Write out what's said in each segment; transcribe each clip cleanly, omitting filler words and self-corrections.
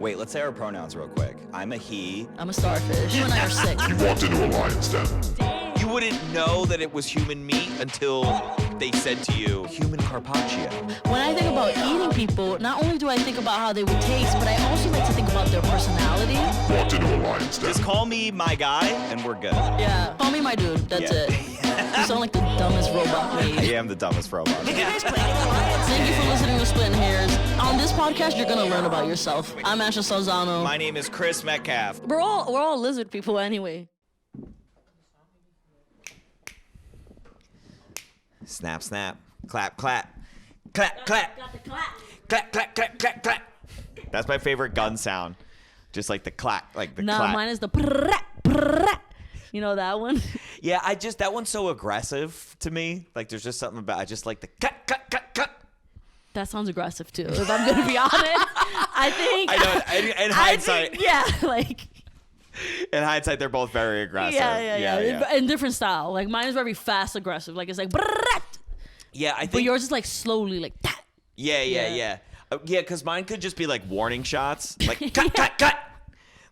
Wait, let's say our pronouns real quick. I'm a he. I'm a starfish. You and I are sick. You walked into a lion's den. You wouldn't know that it was human meat until they said to you, human carpaccio. When I think about eating people, not only do I think about how they would taste, but I also like to think about their personality. Walked into a lion's den. Just call me my guy and we're good. Yeah, call me my dude. That's it. You sound like the dumbest robot made. I am the dumbest robot. Thank you for listening to Splittin Hairs. On this podcast, you're gonna learn about yourself. I'm Ashlynn Chris. My name is Chris Metcalf. We're all lizard people anyway. Snap, snap. Clap, clap. Clap, clap. Got the clap. Clap, clap, clap, clap, clap. That's my favorite gun sound. Just like the clap, like the clap. Mine is the prrrrat, prrrrat. You know that one? Yeah, that one's so aggressive to me. Like, there's just something about, I just like the clap, clap, clap, clap. That sounds aggressive too, if I'm gonna be honest. I think. I know, in hindsight. In hindsight, they're both very aggressive. Yeah. In different style. Like, mine is very fast aggressive. Like, it's like, brrrrat. Yeah, I think. But yours is like slowly, like that. Yeah. Yeah, because mine could just be like warning shots. Like, cut, cut, cut.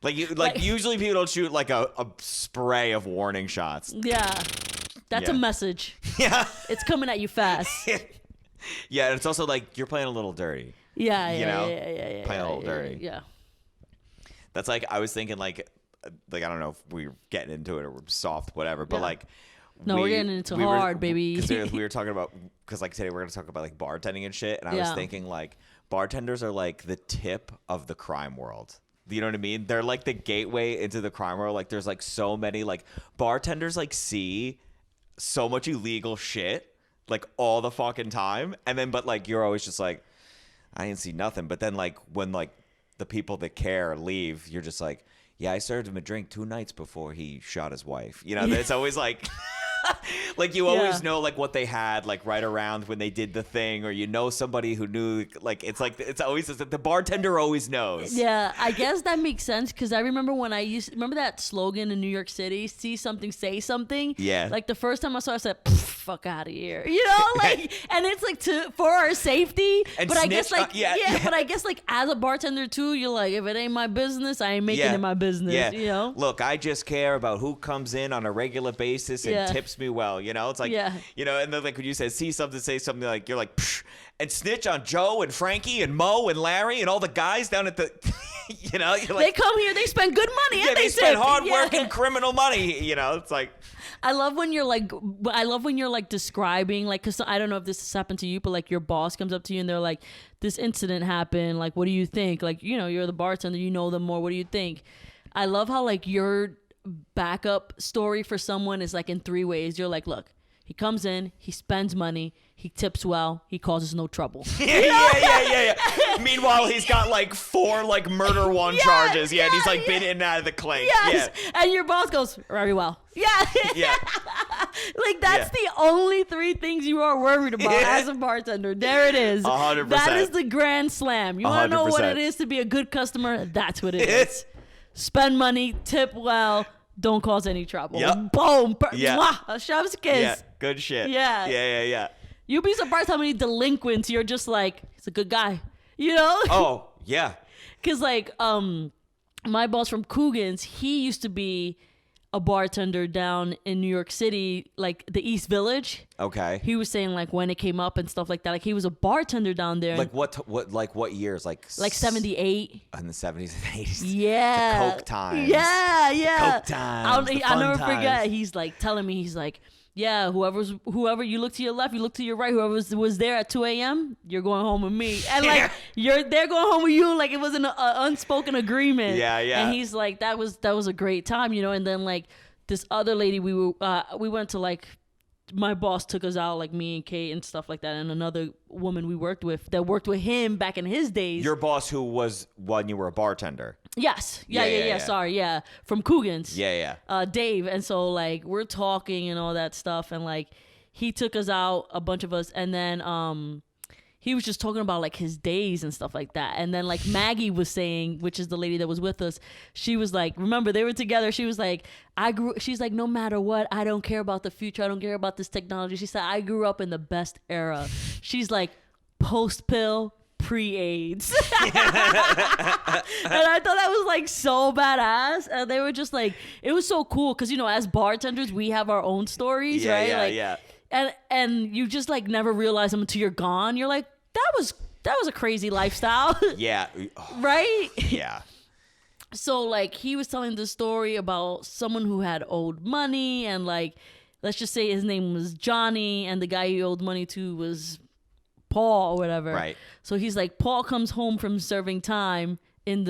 Like usually people don't shoot like a spray of warning shots. Yeah. That's a message. Yeah. It's coming at you fast. Yeah, and it's also like you're playing a little dirty. Yeah. Playing a little dirty. Yeah. That's like, I was thinking like I don't know if we're getting into it or we're soft, whatever, but like. No, we're getting into hard, baby. Because we were talking about, because like today we're going to talk about like bartending and shit. And I was thinking like bartenders are like the tip of the crime world. You know what I mean? They're like the gateway into the crime world. Like there's like so many like bartenders like see so much illegal shit like all the fucking time. And then, but like, you're always just like, I didn't see nothing. But then like when like the people that care leave, you're just like, yeah, I served him a drink 2 nights before he shot his wife. You know, it's always like, like you always know like what they had like right around when they did the thing, or you know somebody who knew, like it's always the bartender always knows. Yeah, I guess that makes sense because I remember when remember that slogan in New York City, see something, say something. Yeah. Like the first time I saw it, I said, fuck out of here. You know, like, and it's like for our safety. And but I guess like, but I guess like as a bartender too, you're like, if it ain't my business, I ain't making it my business. Yeah. You know? Look, I just care about who comes in on a regular basis and tips me well. You know, it's like, you know, and then like when you say see something, say something, like you're like, psh, and snitch on Joe and Frankie and Mo and Larry and all the guys down at the, you know, you're like, they come here, they spend good money, and they spend hard-working criminal money. You know, it's like. I love when you're like describing, like, because I don't know if this has happened to you, but like your boss comes up to you and they're like, this incident happened, like, what do you think? Like, you know, you're the bartender, you know them more, what do you think? I love how like your backup story for someone is like in 3 ways. You're like, look, he comes in, he spends money, he tips well, he causes no trouble. Yeah. Meanwhile, he's got like 4 like murder one charges. And he's like been in and out of the clink. Yes. Yeah. And your boss goes, very well. Yeah. Like that's the only 3 things you are worried about as a bartender. There it is. 100%. That is the grand slam. You want to know what it is to be a good customer? That's what it is. Spend money, tip well, don't cause any trouble. Yep. Boom. A chef's kiss. Yeah. Good shit. Yeah. You'd be surprised how many delinquents you're just like, he's a good guy. You know? Oh, yeah. Because like my boss from Coogan's, he used to be a bartender down in New York City, like the East Village. Okay. He was saying like when it came up and stuff like that. Like he was a bartender down there. Like what years? Like 78. In the 70s and 80s. Yeah. The Coke times. Yeah. Coke times. I'll never forget. He's like telling me, he's like, yeah, whoever you look to your left, you look to your right, whoever was there at 2 a.m., you're going home with me. And like they're going home with you like it was an unspoken agreement. Yeah. And he's like, that was a great time, you know. And then like this other lady, we went to like, my boss took us out, like me and Kate and stuff like that, and another woman we worked with that worked with him back in his days. Your boss who was when you were a bartender. Yes. Yeah. Sorry. Yeah. From Coogan's. Yeah. Dave. And so like we're talking and all that stuff. And like he took us out, a bunch of us. And then he was just talking about like his days and stuff like that. And then like Maggie was saying, which is the lady that was with us, she was like, remember they were together. She was like, she's like, no matter what, I don't care about the future. I don't care about this technology. She said, I grew up in the best era. She's like, post pill, pre-AIDS. And I thought that was like so badass. And they were just like, it was so cool because, you know, as bartenders, we have our own stories, right? Yeah, like, yeah. And you just like never realize them until you're gone. You're like, that was a crazy lifestyle. Yeah. Right? Yeah. So like he was telling the story about someone who had owed money, and like, let's just say his name was Johnny and the guy he owed money to was Paul or whatever. Right. So he's like, Paul comes home from serving time in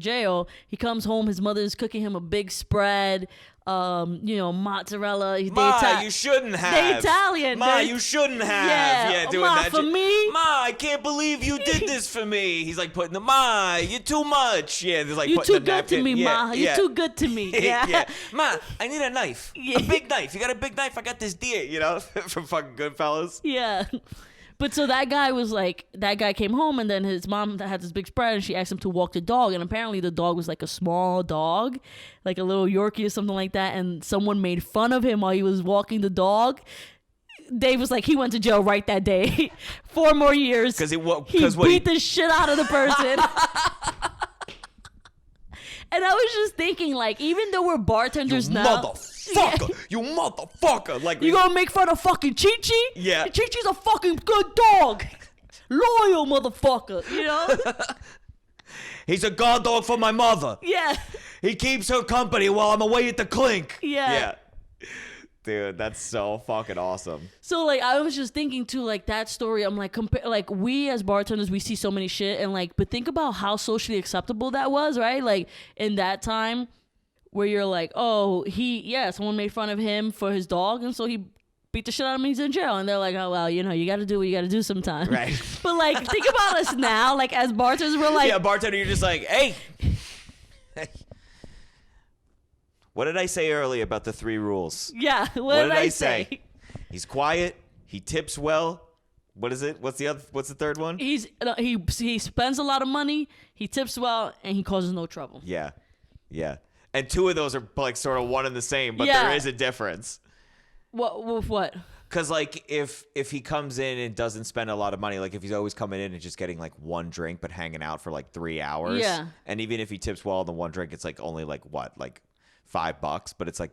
jail. He comes home, his mother's cooking him a big spread, you know, mozzarella. Ma, you shouldn't have. They Italian. Ma, you shouldn't have. Yeah, doing Ma, that for shit. me. Ma, I can't believe you did this for me. He's like putting the Ma, you're too much. Yeah, there's like You putting too the good napkin. to me, Yeah, Ma. yeah. You too good to me. Yeah. Yeah. Ma, I need a knife. Yeah. A big knife. You got a big knife? I got this deer, you know, from fucking Goodfellas. Yeah. But so that guy came home, and then his mom had this big spread, and she asked him to walk the dog. And apparently the dog was like a small dog, like a little Yorkie or something like that. And someone made fun of him while he was walking the dog. Dave was like, he went to jail right that day. 4 more years. Because he beat the shit out of the person. And I was just thinking, like, even though we're bartenders now. Motherfucker! You motherfucker! Like, You gonna make fun of fucking Chi-Chi? Yeah. Chi-Chi's a fucking good dog. Loyal motherfucker, you know? he's a guard dog for my mother. Yeah. He keeps her company while I'm away at the clink. Yeah. Dude, that's so fucking awesome. So, like, I was just thinking, too, like, that story, I'm like, like, we as bartenders, we see so many shit, and, like, but think about how socially acceptable that was, right? Like, in that time where you're like, oh, someone made fun of him for his dog, and so he beat the shit out of him, he's in jail. And they're like, oh, well, you know, you got to do what you got to do sometimes. Right. But, like, think about us now, like, as bartenders, we're like. Yeah, bartender, you're just like, hey. What did I say earlier about the 3 rules? Yeah, what did I say? He's quiet. He tips well. What is it? What's the third one? He spends a lot of money, he tips well, and he causes no trouble. Yeah. Yeah. And 2 of those are like sort of one and the same, but Yeah. there is a difference. What? Because like if he comes in and doesn't spend a lot of money, like if he's always coming in and just getting like 1 drink but hanging out for like 3 hours. Yeah. And even if he tips well on the 1 drink, it's like only like what? Like $5, but it's like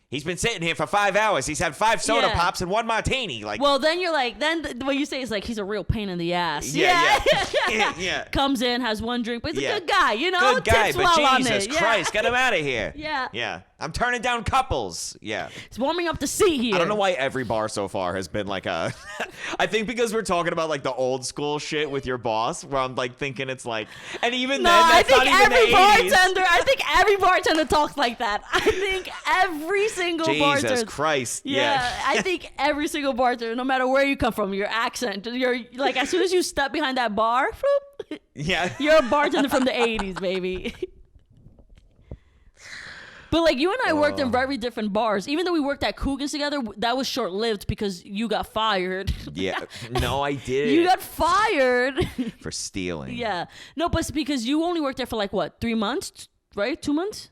he's been sitting here for 5 hours. He's had 5 soda pops and 1 martini. Like, well, then you're like, what you say is like he's a real pain in the ass. Yeah. Yeah. Comes in, has 1 drink, but he's Yeah. a good guy, you know. Good guy, tips but well on Jesus it. Christ, get him out of here. Yeah. Yeah. I'm turning down couples. Yeah. He's warming up the seat here. I don't know why every bar so far has been like a. I think because we're talking about like the old school shit with your boss, where I'm like thinking it's like, and even No, then, I that's think not even every the 80s. bartender. I think every bartender talks like that. I think every single bartender. Jesus Christ. Yeah, I think every single bartender, no matter where you come from, your accent, you're like, as soon as you step behind that bar, floop, Yeah. you're a bartender from the 80s, baby. But like you and I worked in very different bars. Even though we worked at Coogan's together, that was short-lived because you got fired. Yeah. No, I didn't. You got fired. For stealing. Yeah. No, but it's because you only worked there for like what, 3 months, right? 2 months?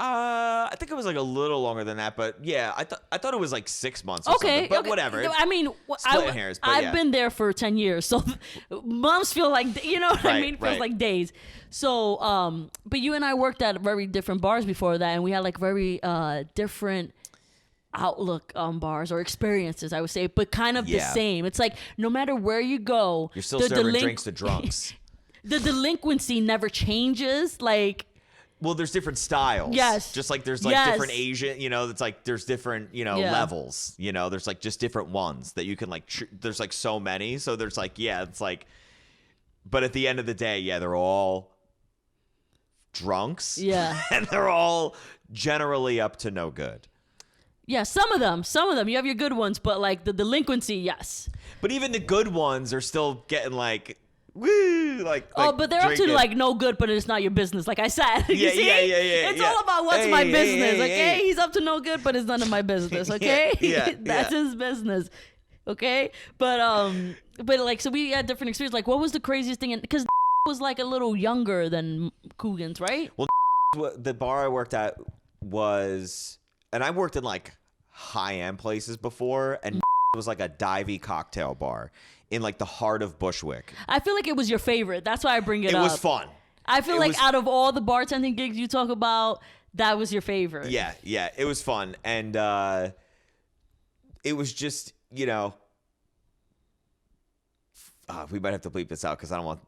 I think it was like a little longer than that, but yeah, I thought it was like 6 months. Or Okay, something, but okay. whatever. I mean, Splitting hairs, but I've yeah. been there for 10 years, so months feel like, you know what I Right, mean? Feels right. like days. So, but you and I worked at very different bars before that, and we had like very different outlook on bars or experiences, I would say, but kind of the Yeah. same. It's like no matter where you go, You're still serving drinks to drunks. The delinquency never changes. Like, Well, there's different styles. Yes. Just like there's like Yes. different Asian, you know, it's like there's different, you know, Yeah. levels, you know, there's like just different ones that you can like, there's like so many. So there's like, yeah, it's like, but at the end of the day, yeah, they're all drunks. Yeah. And they're all generally up to no good. yeah, some of them, you have your good ones, but like the delinquency, yes. But even the good ones are still getting like, woo, like Oh, but they're drinking. up to like no good, but it's not your business. Like I said, you Yeah, see? yeah. It's all about what's Hey, my hey, business, hey, okay? hey. He's up to no good, but it's none of my business, okay? Yeah, That's his business, okay? But like, so we had different experiences. Like, what was the craziest thing? Because was like a little younger than Coogan's, right? Well, the bar I worked at was, and I worked in like high-end places before, and was like a divey cocktail bar in like the heart of Bushwick. I feel like it was your favorite. That's why I bring it up. It was fun. I feel like out of all the bartending gigs you talk about, that was your favorite. Yeah, it was fun. And it was just, you know, we might have to bleep this out because I don't want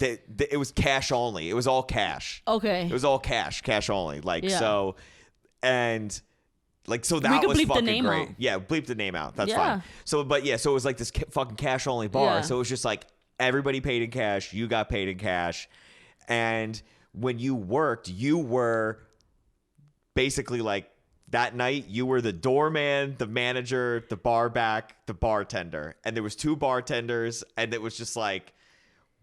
it was cash only. It was all cash. Okay. It was all cash only. Like, yeah. so, and like, so that was fucking great. Out. Yeah, bleep the name out. That's fine. So, but yeah, so it was like this fucking cash only bar. Yeah. So it was just like everybody paid in cash. You got paid in cash. And when you worked, you were basically like, that night, you were the doorman, the manager, the bar back, the bartender. And there was 2 bartenders, and it was just like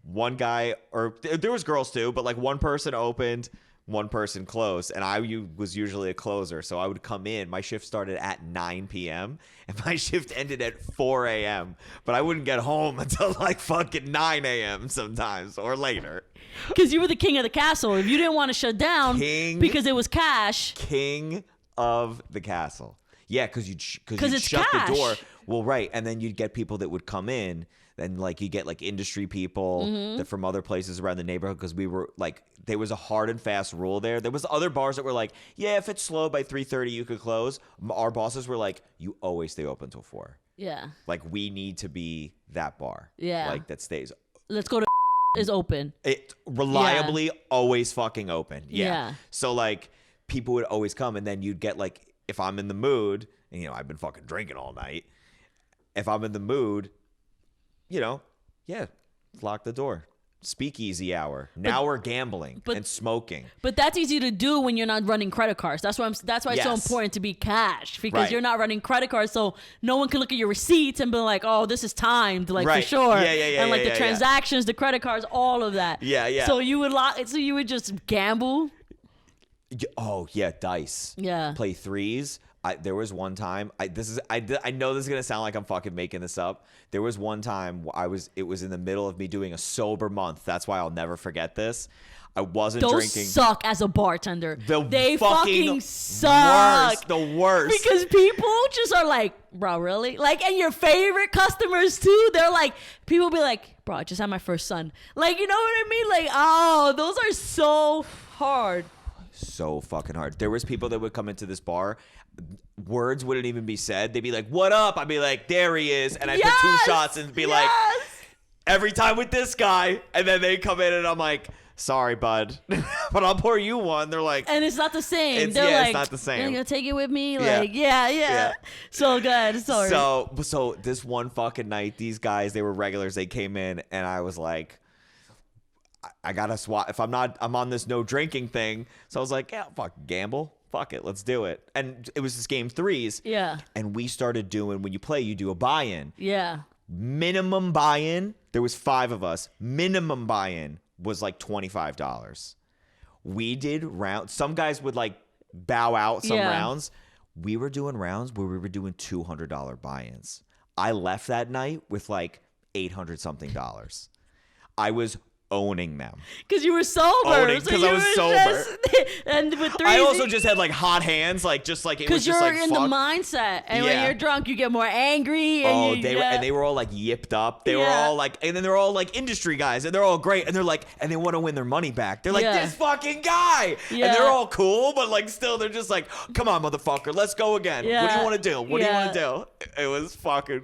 one guy, or there was girls too, but like one person opened, one person closed. And I was usually a closer, so I would come in. My shift started at 9 p.m., and my shift ended at 4 a.m. But I wouldn't get home until like fucking 9 a.m. sometimes, or later. Because you were the king of the castle. If you didn't want to shut down because it was cash. King of the castle. Yeah, because you'd shut cash. the door. Well, right. And then you'd get people that would come in. Then like you get like industry people that from other places around the neighborhood, because we were like, there was a hard and fast rule there. There was other bars that were like, yeah, if it's slow by 3:30 you could close. Our bosses were like, you always stay open till 4. Yeah. Like, we need to be that bar. Yeah. Like, that stays. Let's go to is open. It reliably always fucking open. Yeah. So like, people would always come, and then you'd get like, if I'm in the mood, and you know, I've been fucking drinking all night. If I'm in the mood, you know, lock the door. Speakeasy hour. Now we're gambling and smoking. But that's easy to do when you're not running credit cards. That's why it's so important to be cash, because you're not running credit cards, so no one can look at your receipts and be like, "Oh, this is timed," like for sure. And like the transactions, the credit cards, all of that. Yeah. So you would just gamble. Oh yeah, dice. Yeah. Play threes. There was one time. I know this is gonna sound like I'm fucking making this up. There was one time it was in the middle of me doing a sober month. That's why I'll never forget this. I wasn't drinking. Those suck as a bartender. They fucking suck. The worst. Because people just are like, bro, really? Like, and your favorite customers too. They're like, people be like, bro, I just had my first son. Like, you know what I mean? Like, oh, those are so hard. So fucking hard. There was people that would come into this bar. Words wouldn't even be said. They'd be like, "What up?" I'd be like, "There he is," and I'd put 2 shots and be like, "Every time with this guy," and then they come in and I'm like, "Sorry, bud, but I'll pour you one." They're like, and it's not the same. They're like, it's not the same. You're gonna take it with me, like, yeah. So good. Sorry. So this one fucking night, these guys, they were regulars. They came in, and I was like, I gotta swap. If I'm on this no drinking thing. So I was like, yeah, fuck, gamble. Fuck it, let's do it. And it was this game 3s. Yeah. And we started doing, when you play, you do a buy-in. Yeah. Minimum buy-in, there was 5 of us. Minimum buy-in was like $25. We did rounds. Some guys would like bow out some rounds. We were doing rounds where we were doing $200 buy-ins. I left that night with like $800 something. I was owning them because you were sober. Because I was sober, and with 3, I also just had like hot hands, like just like it was just like because you're in the mindset, and when you're drunk, you get more angry. And they were all like yipped up. They were all like, and then they're all like industry guys, and they're all great, and they're like, and they want to win their money back. They're like, this fucking guy, and they're all cool, but like still, they're just like, come on, motherfucker, let's go again. What do you want to do? What do you want to do? It was fucking.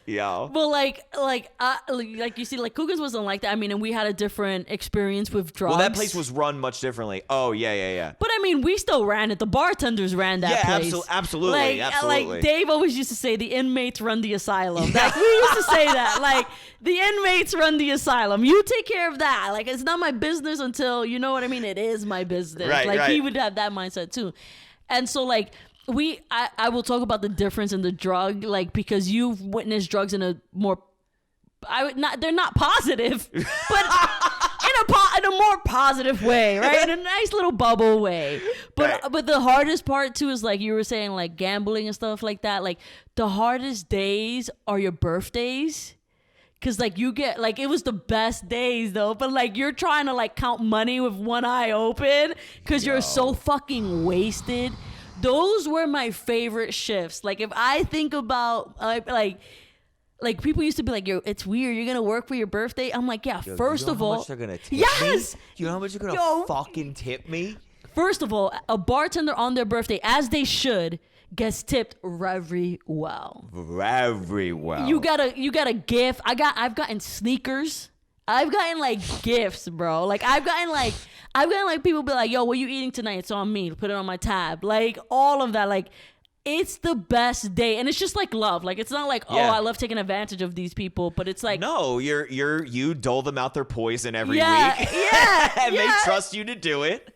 Yeah. Well, like you see, like Cougars wasn't like that. I mean, and we had a different experience with drugs. Well, that place was run much differently. Oh, yeah. But I mean, we still ran it. The bartenders ran that place. Yeah, absolutely. Like Dave always used to say, the inmates run the asylum. Like, we used to say that. Like, the inmates run the asylum. You take care of that. Like, it's not my business until, you know what I mean? It is my business. Right. He would have that mindset too. And so, like, I will talk about the difference in the drug, like, because you've witnessed drugs in a more, they're not positive, but in a more positive way, right? In a nice little bubble way. But the hardest part too is, like you were saying, like gambling and stuff like that. Like, the hardest days are your birthdays. Cause like you get, like, it was the best days though, but like you're trying to like count money with one eye open, cause you're so fucking wasted. those were my favorite shifts. Like if I think about like people used to be like, yo, it's weird. You're gonna work for your birthday. I'm like, yeah. Yo, first you know of how all, much they're gonna tip yes. me? You know how much you're gonna Yo. fucking tip me? First of all, a bartender on their birthday, as they should, gets tipped very well. Very well. You got a gift. I've gotten sneakers. I've gotten like gifts, bro. Like I've gotten like people be like, yo, what you eating tonight? It's on me. Put it on my tab. Like all of that. Like it's the best day. And it's just like love. Like it's not like, oh, I love taking advantage of these people, but it's like, no, you dole them out their poison every week. Yeah. And they trust you to do it.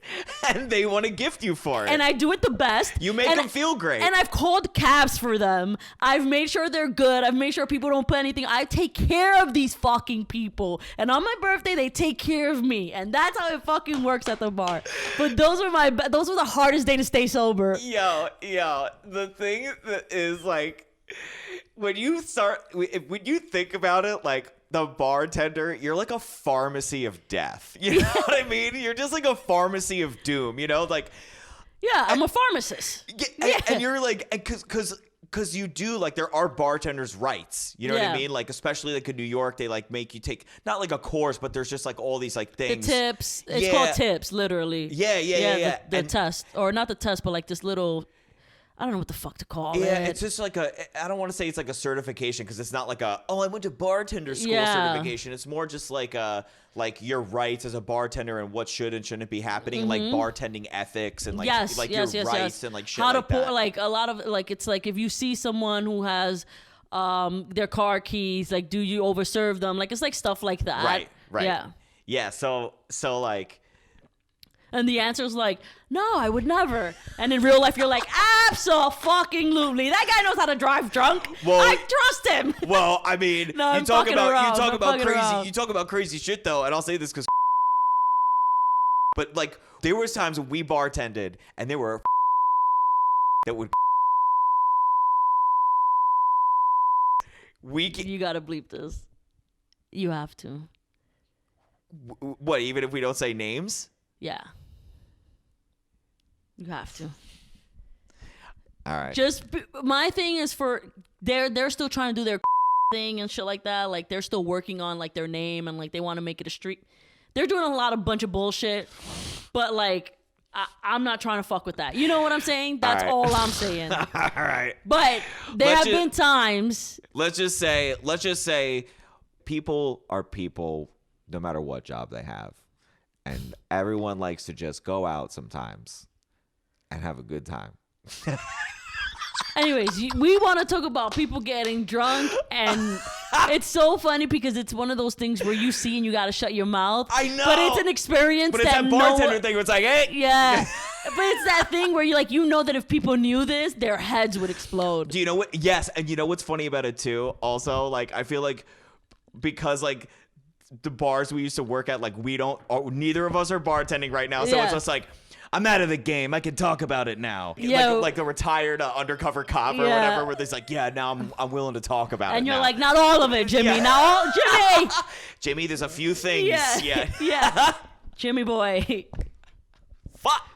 And they want to gift you for it. And I do it the best. You make them feel great. And I've called cabs for them. I've made sure they're good. I've made sure people don't put anything. I take care of these fucking people. And on my birthday, they take care of me. And that's how it fucking works at the bar. But those were the hardest day to stay sober. Yo. The thing that is like, when you think about it, like the bartender, you're like a pharmacy of death. You know what I mean? You're just like a pharmacy of doom, you know? Like, yeah, I'm a pharmacist. And you're like, because you do, like, there are bartenders' rights. You know what I mean? Like, especially like in New York, they like make you take, not like a course, but there's just like all these like things. The tips. It's called tips, literally. Yeah. The test. Or not the test, but like this little, I don't know what the fuck to call it. Yeah, it's just like I don't want to say it's like a certification because it's not like I went to bartender school certification. It's more just like your rights as a bartender and what should and shouldn't be happening, like bartending ethics and like your rights and like shit how to like that. pour, like a lot of like, it's like if you see someone who has their car keys, like do you overserve them? Like it's like stuff like that. Right. Yeah. So like. And the answer is like, no, I would never. And in real life, you're like, abso-fucking-lutely. That guy knows how to drive drunk. Well, I trust him. Well, I mean, No, you talk about crazy. You talk about crazy shit though, and I'll say this because, but like there was times when we bartended, and there were that would. You gotta bleep this. You have to. What? Even if we don't say names? Yeah. You have to. All right. My thing is they're still trying to do their thing and shit like that. Like they're still working on like their name and like they want to make it a street. They're doing a bunch of bullshit, but like I'm not trying to fuck with that. You know what I'm saying? That's all I'm saying. All right. But there have been times. Let's just say people are people no matter what job they have. And everyone likes to just go out sometimes and have a good time. Anyways, we want to talk about people getting drunk, and it's so funny because it's one of those things where you see and you got to shut your mouth. I know. But it's an experience But it's that bartender thing where it's like, hey. Yeah. But it's that thing where you're like, you know that if people knew this, their heads would explode. Do you know what? Yes. And you know what's funny about it too? Also, like, I feel like because like the bars we used to work at, like neither of us are bartending right now. So it's just like, I'm out of the game. I can talk about it now. Yeah. Like a retired undercover cop or whatever, where there's like, yeah, now I'm willing to talk about it. And you're now. like, not all of it, Jimmy. Not all, Jimmy. Jimmy, there's a few things. Yeah. Jimmy boy. Fuck.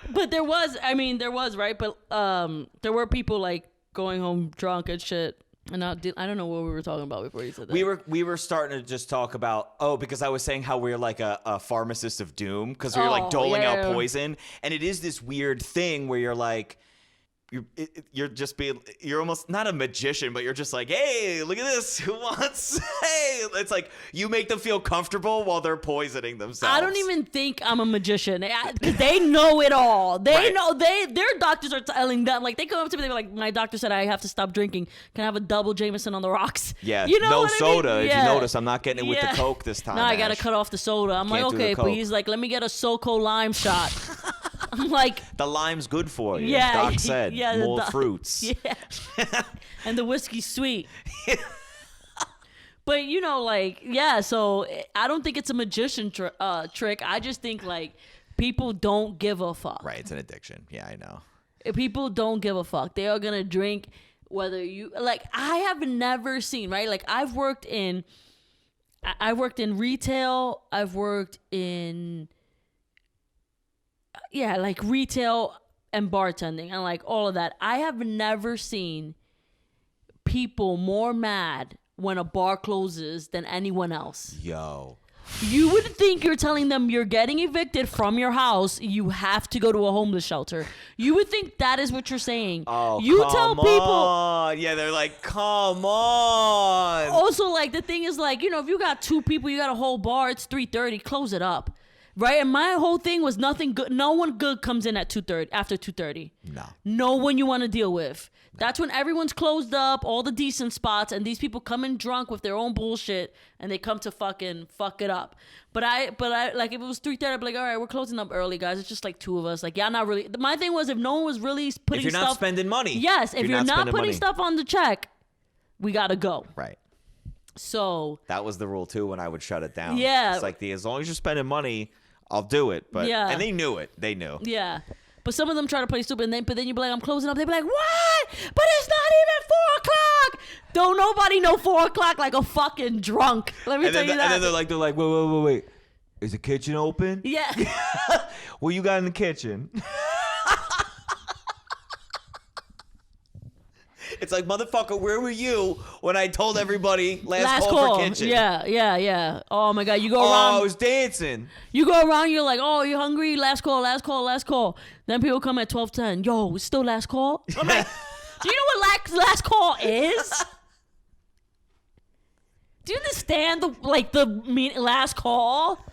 But there was, right? But there were people like going home drunk and shit. And I don't know what we were talking about before you said that. We were starting to just talk about because I was saying how we're like a pharmacist of doom because we were like doling out poison, and it is this weird thing where you're like you're almost not a magician, but you're just like, hey, look at this, who wants? Hey, it's like you make them feel comfortable while they're poisoning themselves. I don't even think I'm a magician because they know it all. They know their doctors are telling them, like, they come up to me, they're like, my doctor said I have to stop drinking. Can I have a double Jameson on the rocks? Yeah, you know, no soda. I mean? If you notice, I'm not getting it with the Coke this time. No, I gotta cut off the soda. I'm like, okay, but he's like, let me get a SoCo lime shot. I'm like, the lime's good for you. Yeah, Doc said more fruits. Yeah, and the whiskey's sweet. But you know, like, yeah. So I don't think it's a magician trick. I just think like people don't give a fuck. Right, it's an addiction. Yeah, I know. People don't give a fuck. They are gonna drink whether you like. I have never seen, right. Like I've worked in retail. I've worked in like retail and bartending and like all of that, I have never seen people more mad when a bar closes than anyone else. Yo. You would think you're telling them you're getting evicted from your house. You have to go to a homeless shelter. You would think that is what you're saying. Oh, you come tell people. on. Yeah, they're like, come on. Also, like, the thing is, like, you know, if you got 2 people, you got a whole bar, it's 3:30, close it up. Right? And my whole thing was nothing good. No one good comes in at 2:30, after 2:30. No. No one you want to deal with. That's when everyone's closed up, all the decent spots, and these people come in drunk with their own bullshit, and they come to fucking fuck it up. But I like, if it was 3:30, I'd be like, all right, we're closing up early, guys. It's just like 2 of us. Like, yeah, not really. My thing was, if no one was really putting stuff. If you're not spending money. Yes, if you're not putting stuff on the check, we gotta go. Right. So. That was the rule, too, when I would shut it down. Yeah. It's like, as long as you're spending money, I'll do it. But yeah. And they knew it. They knew. Yeah. But some of them try to play stupid, but then you'd be like, I'm closing up. They'd be like, what? But it's not even 4 o'clock. Don't nobody know 4 o'clock like a fucking drunk. Let me tell you that. And then they're like, wait. Is the kitchen open? Yeah. What you got in the kitchen? It's like, motherfucker, where were you when I told everybody last call for kitchen? Yeah. Oh my God, you go around. Oh, I was dancing. You go around, you're like, oh, you hungry? Last call. Then people come at 12:10. Yo, it's still last call? I'm like, do you know what last call is? Do you understand the meaning last call?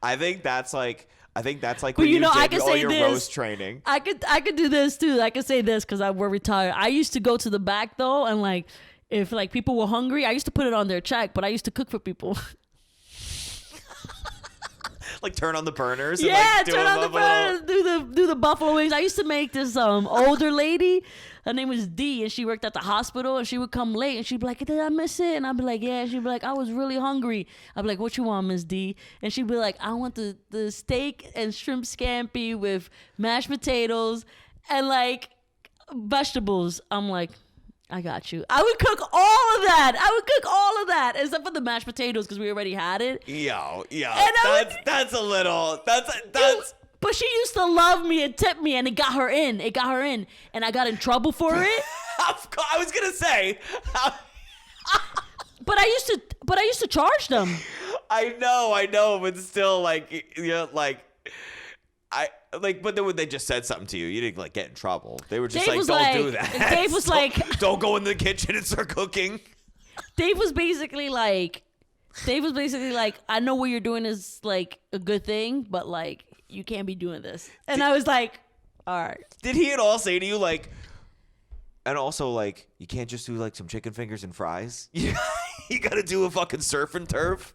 I think that's like But when you know, I did can all say your this. roast training. I could do this too. I could say this because we're retired. I used to go to the back though, and like if like people were hungry, I used to put it on their check, but I used to cook for people. Like turn on the burners. And Yeah, like, turn on the burners, do the buffalo wings. I used to make this older lady. Her name was Dee, and she worked at the hospital, and she would come late, and she'd be like, did I miss it? And I'd be like, yeah. And she'd be like, I was really hungry. I'd be like, what you want, Miss D? And she'd be like, I want the steak and shrimp scampi with mashed potatoes and, like, vegetables. I'm like, I got you. I would cook all of that. Except for the mashed potatoes, because we already had it. Yo. And That's a little, that's. But she used to love me and tip me, and it got her in. And I got in trouble for it. I was gonna say. But I used to charge them. I know, but still, like, you know, like, but then when they just said something to you, you didn't like get in trouble. They were just Dave like, don't do that. Dave was like, don't go in the kitchen and start cooking. Dave was basically like, I know what you're doing is like a good thing, but like you can't be doing this. And I was like, all right. Did he at all say to you like, and also like, you can't just do like some chicken fingers and fries? You got to do a fucking surf and turf?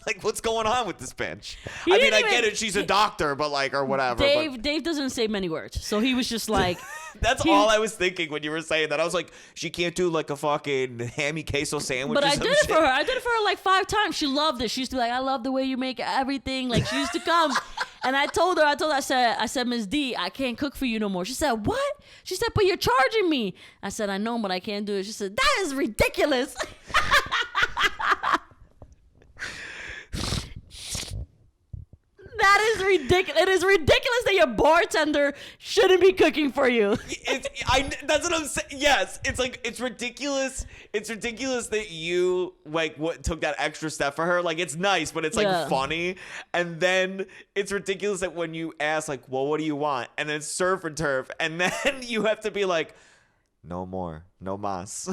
Like, what's going on with this bench? I mean, I get it. She's a doctor, but like, or whatever. Dave doesn't say many words. So he was just like. That's all I was thinking when you were saying that. I was like, she can't do like a fucking hammy queso sandwich. But or I did it for her. I did it for her like 5 times. She loved it. She used to be like, I love the way you make everything. Like, she used to come. And I told her, I said, Miss D, I can't cook for you no more. She said, what? She said, but you're charging me. I said, I know, but I can't do it. She said, that is ridiculous. That is ridiculous. It is ridiculous that your bartender shouldn't be cooking for you. That's what I'm saying. Yes, it's like, it's ridiculous. It's ridiculous that you like took that extra step for her. Like, it's nice, but it's like funny. And then it's ridiculous that when you ask like, well, what do you want? And then surf and turf, and then you have to be like, no more, no mas.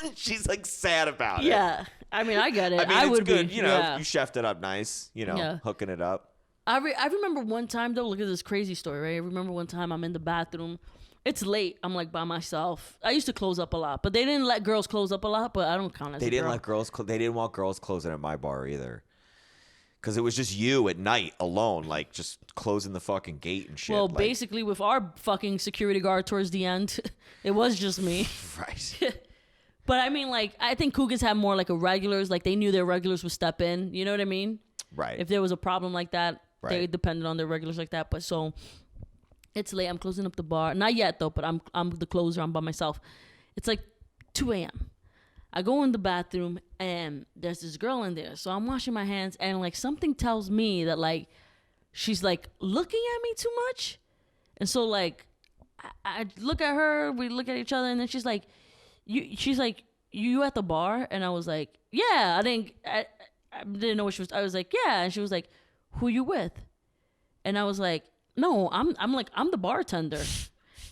And she's like sad about it. Yeah. I mean, I get it. I mean, it's would good. be, you know, you chefed it up nice, you know, hooking it up. I remember one time, though, look at this crazy story, right? I remember one time I'm in the bathroom. It's late. I'm like by myself. I used to close up a lot, but they didn't let girls close up a lot, but I don't count as a girl. They didn't want girls closing at my bar either. Because it was just you at night alone, like just closing the fucking gate and shit. Well, like, basically with our fucking security guard towards the end, it was just me. Right. But I mean, like, I think Cougars have more like a regulars. Like, they knew their regulars would step in. You know what I mean? Right. If there was a problem like that, they right. depended on their regulars like that. But so it's late. I'm closing up the bar. Not yet, though, but I'm the closer. I'm by myself. It's like 2 a.m. I go in the bathroom, and there's this girl in there. So I'm washing my hands, and, like, something tells me that, like, she's, like, looking at me too much. And so like I look at her, we look at each other, and then she's like, you at the bar? And I was like, yeah. I didn't know what she was. I was like, yeah. And she was like, who you with? And I was like, no, I'm the bartender.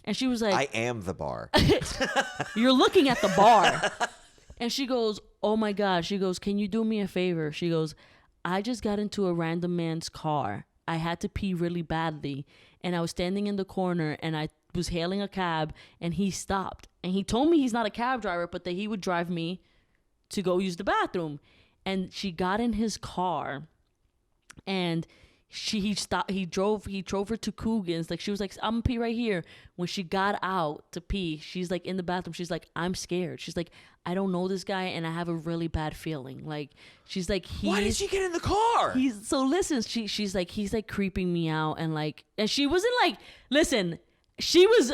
And she was like, I am the bar. You're looking at the bar. And she goes, oh my God. She goes, can you do me a favor? She goes, I just got into a random man's car. I had to pee really badly. And I was standing in the corner and I was hailing a cab and he stopped. And he told me he's not a cab driver, but that he would drive me to go use the bathroom. And she got in his car and he drove her to Coogan's. Like she was like, I'm gonna pee right here. When she got out to pee, she's like in the bathroom. She's like, I'm scared. She's like, I don't know this guy and I have a really bad feeling. Like she's like, why did she get in the car? She's like, he's like creeping me out and like, and she wasn't like, listen, she was.